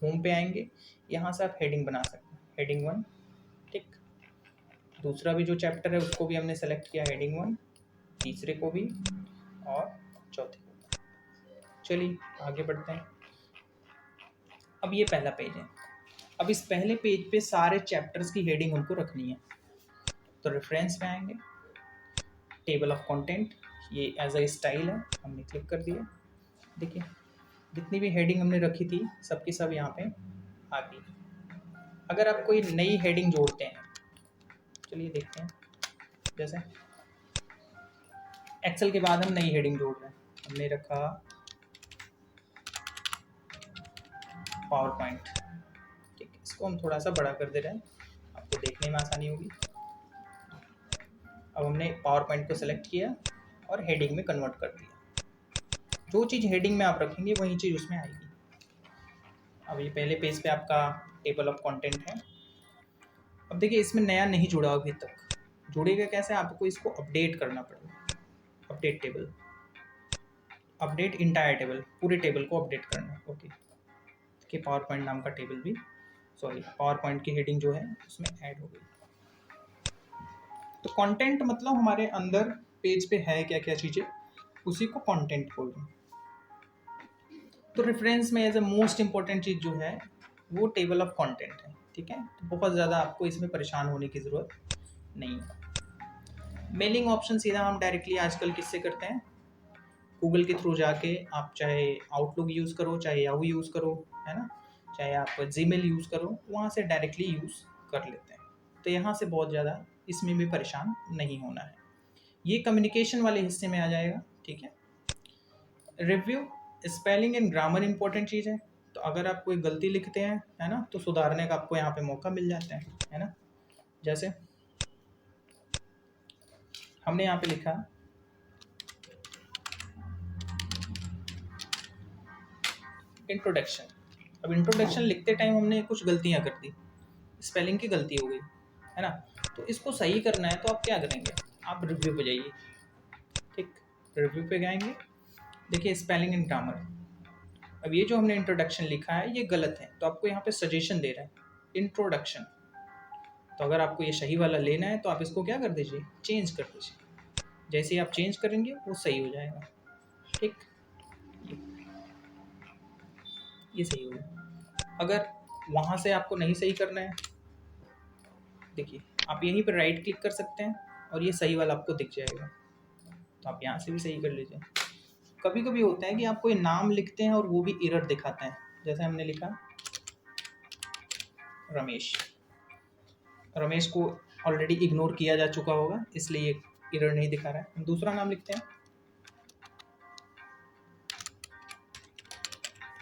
होम पे आएंगे, यहाँ से आप हेडिंग बना सकते हैं, हेडिंग 1, ठीक। दूसरा भी जो चैप्टर है उसको भी हमने सेलेक्ट किया, हेडिंग 1, तीसरे को भी और चौथे को भी। चलिए आगे बढ़ते हैं। अब ये पहला पेज है, अब इस पहले पेज पे सारे चैप्टर्स की हेडिंग हमको रखनी है। तो रेफरेंस में आएंगे, टेबल ऑफ कंटेंट, ये एज अ स्टाइल है, हमने क्लिक कर दिया। देखिए जितनी भी हेडिंग हमने रखी थी सबकी सब यहाँ पे आ गई। अगर आप कोई नई हेडिंग जोड़ते हैं, चलिए देखते हैं। जैसे एक्सेल के बाद हम नई हेडिंग जोड़ रहे हैं, हमने रखा पावर पॉइंट, ठीक। इसको हम थोड़ा सा बड़ा कर दे रहे हैं, आपको देखने में आसानी होगी। अब हमने पावर पॉइंट को सेलेक्ट किया और हेडिंग में कन्वर्ट कर दिया। जो चीज़ हेडिंग में आप रखेंगे वही चीज़ उसमें आएगी। अब ये पहले पेज पे आपका टेबल ऑफ कंटेंट है। अब देखिए इसमें नया नहीं जुड़ा अभी तक, जुड़ेगा कैसे, आपको इसको अपडेट करना पड़ेगा। Update table, update entire table, पूरे टेबल को अपडेट करना है, ओके। कि पावर पॉइंट नाम का टेबल भी, सॉरी, पावर पॉइंट की हेडिंग जो है उसमें ऐड हो गई। तो कंटेंट मतलब हमारे अंदर पेज पे है क्या क्या चीज़ें, उसी को कंटेंट बोल रहे हैं। तो रेफरेंस में एज अ मोस्ट इंपॉर्टेंट चीज़ जो है वो टेबल ऑफ कंटेंट है, ठीक है। तो बहुत ज़्यादा आपको इसमें परेशान होने की ज़रूरत नहीं है। मेलिंग ऑप्शन सीधा हम डायरेक्टली आजकल किससे करते हैं, गूगल के थ्रू जाके, आप चाहे आउटलुक यूज़ करो, चाहे याहू यूज़ करो, है ना, चाहे आप जीमेल यूज़ करो, वहाँ से डायरेक्टली यूज़ कर लेते हैं। तो यहाँ से बहुत ज़्यादा इसमें भी परेशान नहीं होना है, ये कम्युनिकेशन वाले हिस्से में आ जाएगा, ठीक है। Review, spelling and grammar important चीज़ है। तो अगर आप कोई गलती लिखते हैं, है ना, तो सुधारने का आपको यहाँ पे मौका मिल जाता है ना। जैसे हमने यहाँ पे लिखा इंट्रोडक्शन। अब इंट्रोडक्शन लिखते टाइम हमने कुछ गलतियाँ कर दी, स्पेलिंग की गलती हो गई, है ना। तो इसको सही करना है तो आप क्या करेंगे, आप रिव्यू पे जाइए, ठीक। रिव्यू पे जाएंगे, देखिए स्पेलिंग एंड ग्रामर। अब ये जो हमने इंट्रोडक्शन लिखा है ये गलत है, तो आपको यहाँ पे सजेशन दे रहा है इंट्रोडक्शन। तो अगर आपको ये सही वाला लेना है तो आप इसको क्या कर दीजिए, चेंज कर दीजिए। जैसे ही आप चेंज करेंगे वो सही हो जाएगा, ठीक। ये सही हो गया। अगर वहाँ से आपको नहीं सही करना है, देखिए आप यहीं पर राइट क्लिक कर सकते हैं और ये सही वाला आपको दिख जाएगा, तो आप यहाँ से भी सही कर लीजिए। कभी कभी होता है कि आप कोई नाम लिखते हैं और वो भी एरर दिखाता है। जैसे हमने लिखा रमेश, रमेश को ऑलरेडी इग्नोर किया जा चुका होगा, इसलिए एरर नहीं दिखा रहा है। हम दूसरा नाम लिखते हैं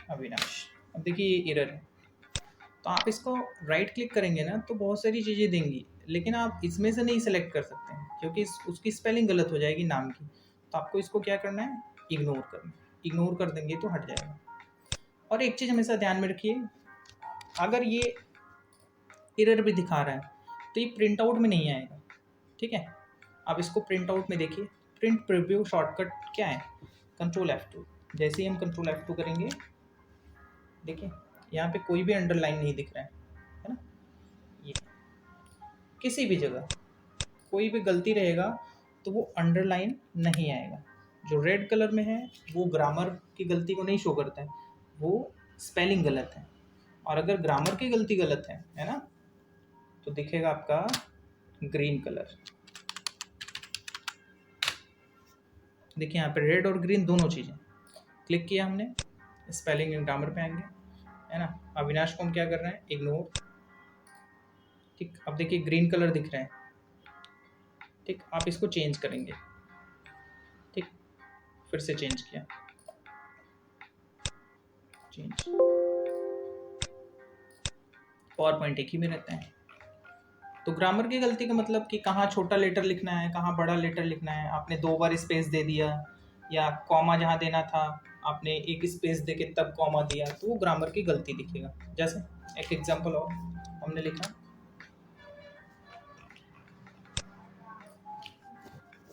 अविनाश। अब देखिए ये एरर है, तो आप इसको राइट क्लिक करेंगे ना तो बहुत सारी चीज़ें देंगी, लेकिन आप इसमें से नहीं सेलेक्ट कर सकते हैं क्योंकि उसकी स्पेलिंग गलत हो जाएगी नाम की। तो आपको इसको क्या करना है, इग्नोर करना। इग्नोर कर देंगे तो हट जाएगा। और एक चीज़ हमेशा ध्यान में रखिए, अगर ये एरर भी दिखा रहा है तो ये प्रिंट आउट में नहीं आएगा, ठीक है। आप इसको प्रिंट आउट में देखिए, प्रिंट प्रीव्यू शॉर्टकट क्या है, कंट्रोल F2। जैसे ही हम कंट्रोल F2 करेंगे, देखिए यहाँ पे कोई भी अंडरलाइन नहीं दिख रहा है ना। ये किसी भी जगह कोई भी गलती रहेगा तो वो अंडरलाइन नहीं आएगा। जो रेड कलर में है वो ग्रामर की गलती को नहीं शो करता है, वो स्पेलिंग गलत है। और अगर ग्रामर की गलती गलत है ना, तो दिखेगा आपका ग्रीन कलर। देखिए यहाँ पे रेड और ग्रीन दोनों चीज़ें। क्लिक किया हमने, स्पेलिंग एंड ग्रामर पे आएंगे, है ना। अविनाश को हम क्या कर रहे हैं, इग्नोर, ठीक। अब देखिए ग्रीन कलर दिख रहा है, ठीक। आप इसको चेंज करेंगे, ठीक। फिर से चेंज किया, चेंज। पावर पॉइंट एक ही में रहता है। तो ग्रामर की गलती का मतलब कि कहाँ छोटा लेटर लिखना है, कहाँ बड़ा लेटर लिखना है, आपने 2 बार स्पेस दे दिया, या कॉमा जहाँ देना था आपने एक स्पेस दे के तब कॉमा दिया, तो वो ग्रामर की गलती दिखेगा। जैसे एक एग्जांपल और हमने लिखा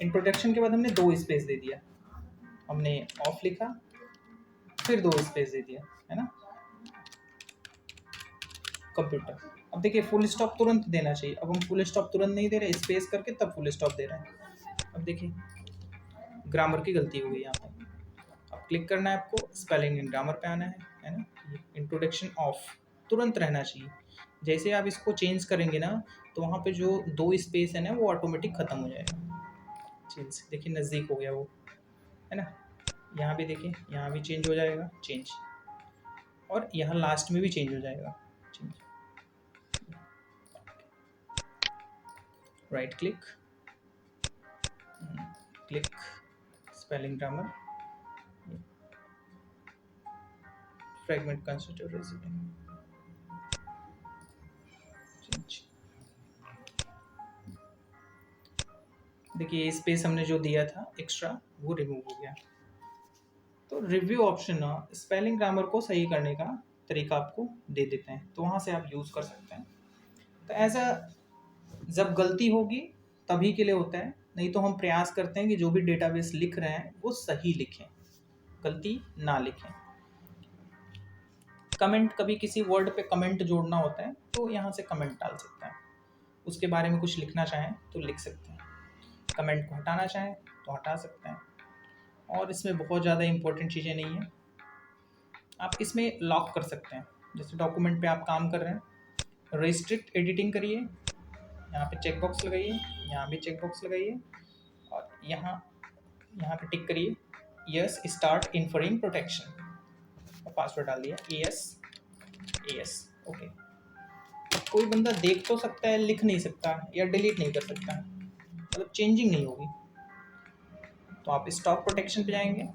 इंट्रोडक्शन के बाद हमने 2 स्पेस दे दिया, हमने ऑफ लिखा फिर 2 स्पेस दे दिया, है ना, कंप्यूटर। अब देखिए फुल स्टॉप तुरंत देना चाहिए, अब हम फुल स्टॉप तुरंत नहीं दे रहे, स्पेस करके तब फुल स्टॉप दे रहे हैं। अब देखिए ग्रामर की गलती हो गई यहाँ पर। अब क्लिक करना है आपको, स्पेलिंग एंड ग्रामर पे आना है ना। इंट्रोडक्शन ऑफ तुरंत रहना चाहिए। जैसे आप इसको चेंज करेंगे ना तो वहाँ पे जो 2 स्पेस है ना वो ऑटोमेटिक ख़त्म हो जाएगा। चेंज देखिए नज़दीक हो गया वो, है ना। यहाँ भी देखिए, यहाँ भी चेंज हो जाएगा, चेंज। और यहाँ लास्ट में भी चेंज हो जाएगा, change. Right click, click spelling grammar, fragment constitute recipe, change. देखिए स्पेस हमने जो दिया था एक्स्ट्रा वो रिमूव हो गया। तो रिव्यू ऑप्शन स्पेलिंग ग्रामर को सही करने का तरीका आपको दे देते हैं, तो वहाँ से आप यूज़ कर सकते हैं। तो ऐसा जब गलती होगी तभी के लिए होता है, नहीं तो हम प्रयास करते हैं कि जो भी डेटाबेस लिख रहे हैं वो सही लिखें, गलती ना लिखें। कमेंट, कभी किसी वर्ड पे कमेंट जोड़ना होता है तो यहाँ से कमेंट डाल सकते हैं, उसके बारे में कुछ लिखना चाहें तो लिख सकते हैं, कमेंट को हटाना चाहें तो हटा सकते हैं। और इसमें बहुत ज़्यादा इंपॉर्टेंट चीज़ें नहीं हैं, आप इसमें लॉक कर सकते हैं। जैसे डॉक्यूमेंट पे आप काम कर रहे हैं, रिस्ट्रिक्ट एडिटिंग करिए, यहाँ पे चेक बॉक्स लगाइए, यहाँ भी चेक बॉक्स लगाइए, और यहाँ पे टिक करिए यस स्टार्ट इन्फरिंग प्रोटेक्शन, और पासवर्ड डाल दिया एस ओके। कोई बंदा देख तो सकता है, लिख नहीं सकता या डिलीट नहीं कर सकता, मतलब चेंजिंग नहीं होगी। तो आप स्टॉप प्रोटेक्शन पे जाएंगे,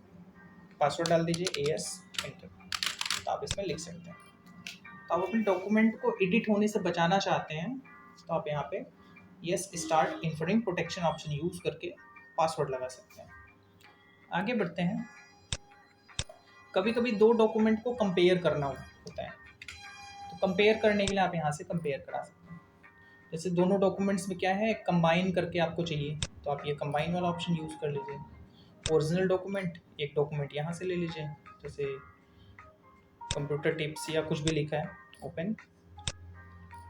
पासवर्ड डाल दीजिए एस एंटर, तो आप इसमें लिख सकते हैं। तो आप अपने डॉक्यूमेंट को एडिट होने से बचाना चाहते हैं तो आप यहाँ पे yes start inferring protection option use करके पासवर्ड लगा सकते हैं। आगे बढ़ते हैं। कभी कभी 2 डॉक्यूमेंट को कंपेयर करना होता है, तो कंपेयर करने के लिए आप यहाँ से कंपेयर करा सकते हैं। जैसे दोनों डॉक्यूमेंट्स में क्या है, कंबाइन करके आपको चाहिए, तो आप ये कंबाइन वाला ऑप्शन यूज़ कर लीजिए। ओरिजिनल डॉक्यूमेंट, एक डॉक्यूमेंट यहाँ से ले लीजिए, जैसे कंप्यूटर टिप्स या कुछ भी लिखा है, ओपन,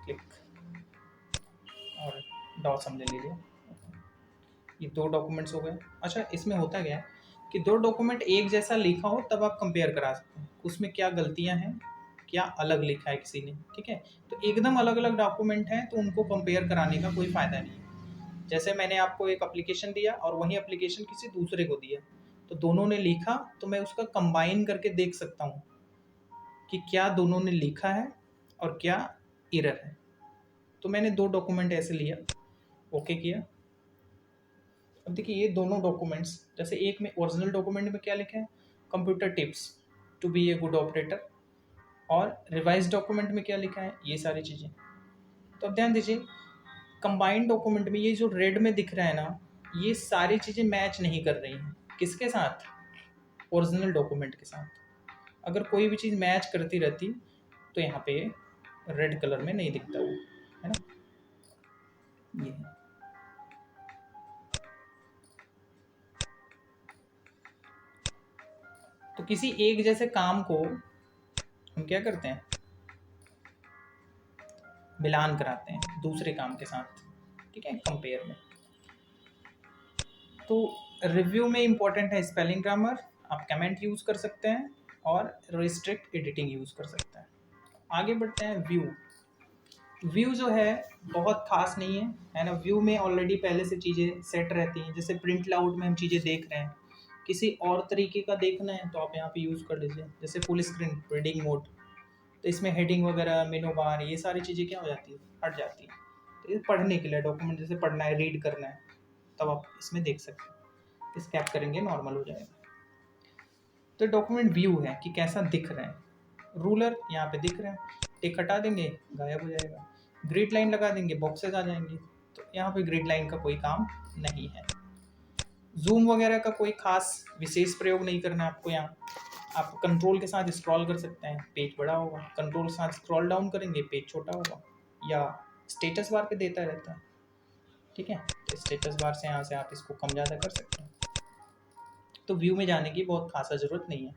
क्लिक, और डॉट्स हम ले लीजिए। ये 2 डॉक्यूमेंट्स हो गए। अच्छा, इसमें होता क्या है कि 2 डॉक्यूमेंट एक जैसा लिखा हो तब आप कंपेयर करा सकते हैं, उसमें क्या गलतियां हैं, क्या अलग लिखा है किसी ने, ठीक है। तो एकदम अलग अलग डॉक्यूमेंट हैं तो उनको कंपेयर कराने का कोई फ़ायदा नहीं है। जैसे मैंने आपको एक एप्लीकेशन दिया और वही एप्लीकेशन किसी दूसरे को दिया, तो दोनों ने लिखा तो मैं उसका कंबाइन करके देख सकता हूँ कि क्या दोनों ने लिखा है और क्या एरर है। तो मैंने 2 डॉक्यूमेंट ऐसे लिया, ओके किया। अब देखिए ये दोनों डॉक्यूमेंट्स, जैसे एक में ओरिजिनल डॉक्यूमेंट में क्या लिखा है, computer tips to be a good operator, और रिवाइज डॉक्यूमेंट में क्या लिखा है, ये सारी चीज़ें। तो अब ध्यान दीजिए कंबाइंड डॉक्यूमेंट में ये जो रेड में दिख रहा है ना, ये सारी चीज़ें मैच नहीं कर रही हैं किसके साथ, ओरिजिनल डॉक्यूमेंट के साथ। अगर कोई भी चीज़ मैच करती रहती तो यहाँ पे रेड कलर में नहीं दिखता वो, है ना। ये है। तो किसी एक जैसे काम को हम क्या करते हैं, मिलान कराते हैं दूसरे काम के साथ, ठीक है, कंपेयर में। तो रिव्यू में इंपॉर्टेंट है स्पेलिंग ग्रामर, आप कमेंट यूज़ कर सकते हैं और रिस्ट्रिक्ट एडिटिंग यूज़ कर सकते हैं। आगे बढ़ते हैं व्यू। व्यू जो है बहुत खास नहीं है ना। व्यू में ऑलरेडी पहले से चीज़ें सेट रहती हैं। जैसे प्रिंट लाउट में हम चीज़ें देख रहे हैं, किसी और तरीके का देखना है तो आप यहाँ पे यूज़ कर लीजिए, जैसे फुल स्क्रीन रीडिंग मोड। तो इसमें हेडिंग वगैरह, मेनू बार, ये सारी चीज़ें क्या हो जाती है, हट जाती है। तो ये पढ़ने के लिए, डॉक्यूमेंट जैसे पढ़ना है, रीड करना है, तब आप इसमें देख सकते हैं। स्कैप करेंगे नॉर्मल हो जाएगा। तो डॉक्यूमेंट व्यू है कि कैसा दिख रहा है। रूलर यहाँ पे दिख रहा है, टिक हटा देंगे गायब हो जाएगा। ग्रिड लाइन लगा देंगे बॉक्सेस आ जाएंगे। तो यहाँ पे ग्रिड लाइन का कोई काम नहीं है। जूम वगैरह का कोई खास विशेष प्रयोग नहीं करना है आपको। यहाँ आप कंट्रोल के साथ स्क्रॉल कर सकते हैं, पेज बड़ा होगा। कंट्रोल के साथ स्क्रॉल डाउन करेंगे, पेज छोटा होगा। या स्टेटस बार पे देता रहता है, ठीक है, तो स्टेटस बार से यहाँ से आप इसको कम ज़्यादा कर सकते हैं। तो व्यू में जाने की बहुत खासा ज़रूरत नहीं है।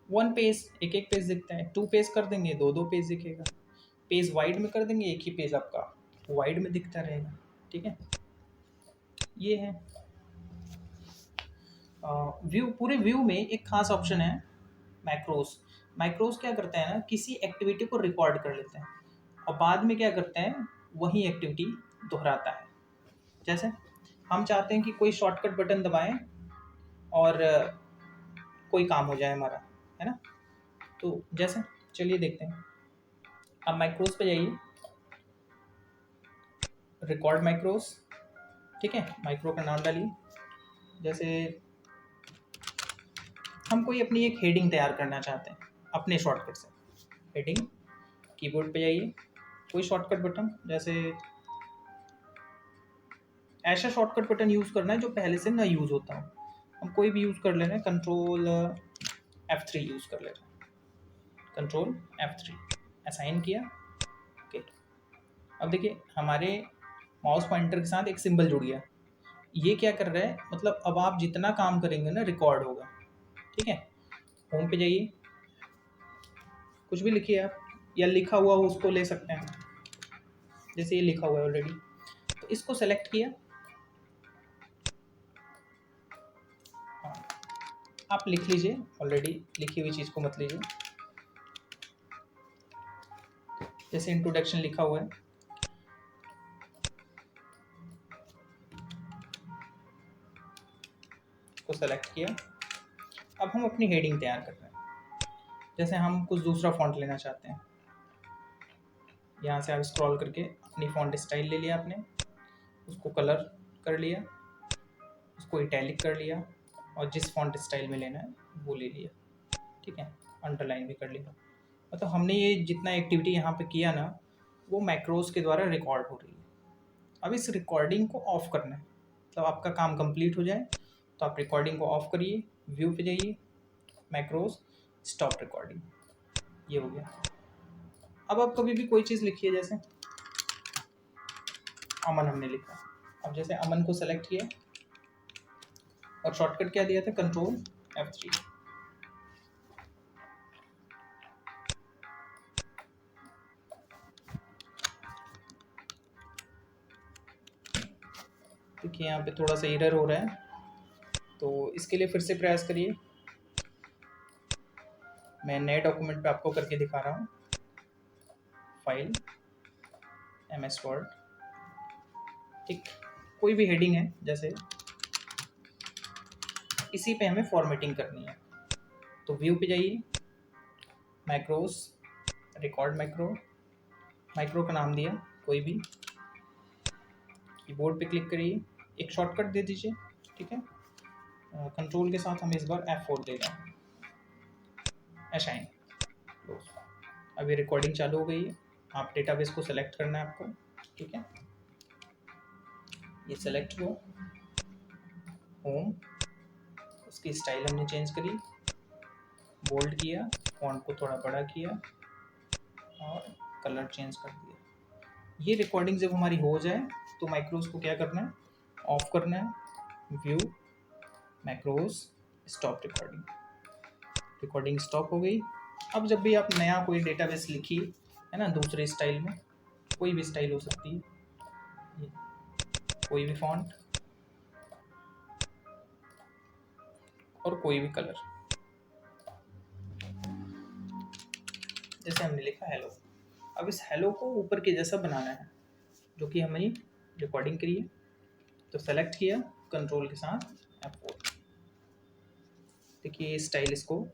1 पेज, एक एक पेज दिखता है। 2 पेज कर देंगे, 2 पेज दिखेगा। पेज वाइड में कर देंगे, एक ही पेज आपका वाइड में दिखता रहेगा, ठीक है। ये है व्यू। पूरे व्यू में एक खास ऑप्शन है मैक्रोस। मैक्रोस क्या करते हैं ना, किसी एक्टिविटी को रिकॉर्ड कर लेते हैं और बाद में क्या करते हैं, वही एक्टिविटी दोहराता है। जैसे हम चाहते हैं कि कोई शॉर्टकट बटन दबाएं और कोई काम हो जाए हमारा, है ना। तो जैसे चलिए देखते हैं। अब मैक्रोस पे जाइए, रिकॉर्ड मैक्रोस, ठीक है। माइक्रो का नाम डालिए। जैसे हम कोई अपनी एक हेडिंग तैयार करना चाहते हैं अपने शॉर्टकट से। हेडिंग, कीबोर्ड पे जाइए, कोई शॉर्टकट बटन, जैसे ऐसा शॉर्टकट बटन यूज़ करना है जो पहले से ना यूज़ होता हो। हम कोई भी यूज़ कर ले रहे हैं, कंट्रोल F3 यूज़ कर ले रहे हैं। कंट्रोल F3 असाइन किया, ओके। अब देखिए हमारे माउस पॉइंटर के साथ एक सिंबल जुड़ गया। ये क्या कर रहा है, मतलब अब आप जितना काम करेंगे ना रिकॉर्ड होगा, ठीक है। होम पे जाइए, कुछ भी लिखिए आप, या लिखा हुआ हो उसको ले सकते हैं। जैसे ये लिखा हुआ है ऑलरेडी, तो इसको सेलेक्ट किया। हाँ, आप लिख लीजिए, ऑलरेडी लिखी हुई चीज़ को मत लीजिए। जैसे इंट्रोडक्शन लिखा हुआ है, इसको सेलेक्ट किया। अब हम अपनी हेडिंग तैयार कर रहे हैं। जैसे हम कुछ दूसरा फॉन्ट लेना चाहते हैं, यहाँ से आप स्क्रॉल करके अपनी फॉन्ट स्टाइल ले लिया आपने, उसको कलर कर लिया, उसको इटैलिक कर लिया, और जिस फॉन्ट स्टाइल में लेना है वो ले लिया, ठीक है। अंडरलाइन भी कर लिया। मतलब हमने ये जितना एक्टिविटी यहाँ पे किया ना, वो मैक्रोस के द्वारा रिकॉर्ड हो रही है। अब इस रिकॉर्डिंग को ऑफ करना है, मतलब आपका काम कंप्लीट हो जाए तो आप रिकॉर्डिंग को ऑफ करिए। व्यू पे जाइए, मैक्रोस, स्टॉप रिकॉर्डिंग, ये हो गया। अब आप कभी भी कोई चीज़ लिखिए, जैसे अमन हमने लिखा। अब जैसे अमन को सेलेक्ट किया और शॉर्टकट क्या दिया था, कंट्रोल F3। देखिए यहाँ पे थोड़ा सा एरर हो रहा है, तो इसके लिए फिर से प्रयास करिए। मैं नए डॉक्यूमेंट पे आपको करके दिखा रहा हूँ। फाइल, MS वर्ड, ठीक। कोई भी हेडिंग है, जैसे इसी पे हमें फॉर्मेटिंग करनी है। तो व्यू पे जाइए, मैक्रोस, रिकॉर्ड मैक्रो, मैक्रो का नाम दिया कोई भी, कीबोर्ड पे क्लिक करिए, एक शॉर्टकट दे दीजिए, ठीक है। कंट्रोल के साथ हम इस बार F4 दे दें, असाइन। अभी रिकॉर्डिंग चालू हो गई है। आप डेटाबेस को सेलेक्ट करना है आपको, ठीक है। ये सेलेक्ट हो, होम, उसकी स्टाइल हमने चेंज करी, बोल्ड किया, फॉन्ट को थोड़ा बड़ा किया और कलर चेंज कर दिया। ये रिकॉर्डिंग जब हमारी हो जाए तो मैक्रोस को क्या करना है, ऑफ करना है, view, macros, stop recording. Recording stop हो गई। अब जब भी आप नया कोई डेटाबेस लिखिए, है ना, दूसरे स्टाइल में, कोई भी स्टाइल हो सकती है, कोई भी फॉन्ट और कोई भी कलर, जैसे हमने लिखा हेलो। अब इस हेलो को ऊपर के जैसा बनाना है जो कि हमें रिकॉर्डिंग करी है। तो सेलेक्ट किया कंट्रोल के साथ F4, देखिए ये स्टाइल इसको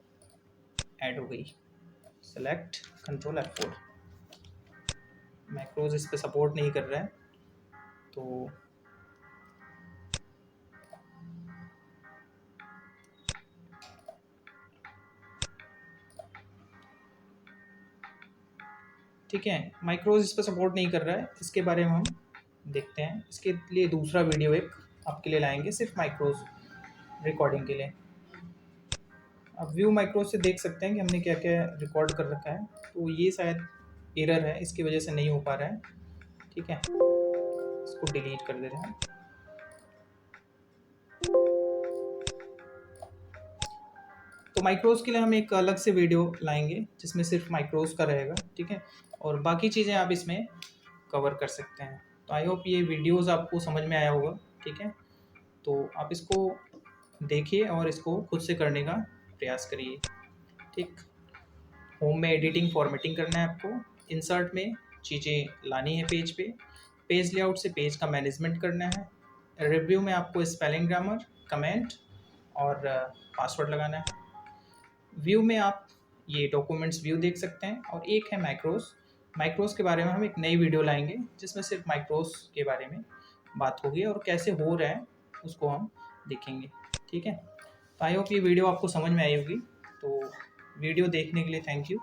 ऐड हो गई। Select control F4। मैक्रोज इस पे सपोर्ट नहीं कर रहा है तो ठीक है, माइक्रोज इस पर सपोर्ट नहीं कर रहा है, इसके बारे में हम देखते हैं। इसके लिए दूसरा वीडियो एक आपके लिए लाएंगे सिर्फ माइक्रोज रिकॉर्डिंग के लिए। अब व्यू माइक्रोज से देख सकते हैं कि हमने क्या क्या रिकॉर्ड कर रखा है। तो ये शायद एरर है, इसकी वजह से नहीं हो पा रहा है, ठीक है। इसको डिलीट कर दे रहे हैं। तो माइक्रोज के लिए हम एक अलग से वीडियो लाएंगे जिसमें सिर्फ माइक्रोज का रहेगा, ठीक है, और बाकी चीज़ें आप इसमें कवर कर सकते हैं। तो आई होप ये वीडियोस आपको समझ में आया होगा, ठीक है। तो आप इसको देखिए और इसको खुद से करने का प्रयास करिए, ठीक। होम में एडिटिंग फॉर्मेटिंग करना है आपको, इंसर्ट में चीज़ें लानी है पेज पे, पेज लेआउट से पेज का मैनेजमेंट करना है, रिव्यू में आपको स्पेलिंग, ग्रामर, कमेंट और पासवर्ड लगाना है। व्यू में आप ये डॉक्यूमेंट्स व्यू देख सकते हैं। और एक है मैक्रोस। मैक्रोस के बारे में हम एक नई वीडियो लाएंगे जिसमें सिर्फ मैक्रोस के बारे में बात होगी और कैसे हो रहा है उसको हम देखेंगे, ठीक है। तो आई होप ये वीडियो आपको समझ में आई होगी। तो वीडियो देखने के लिए थैंक यू।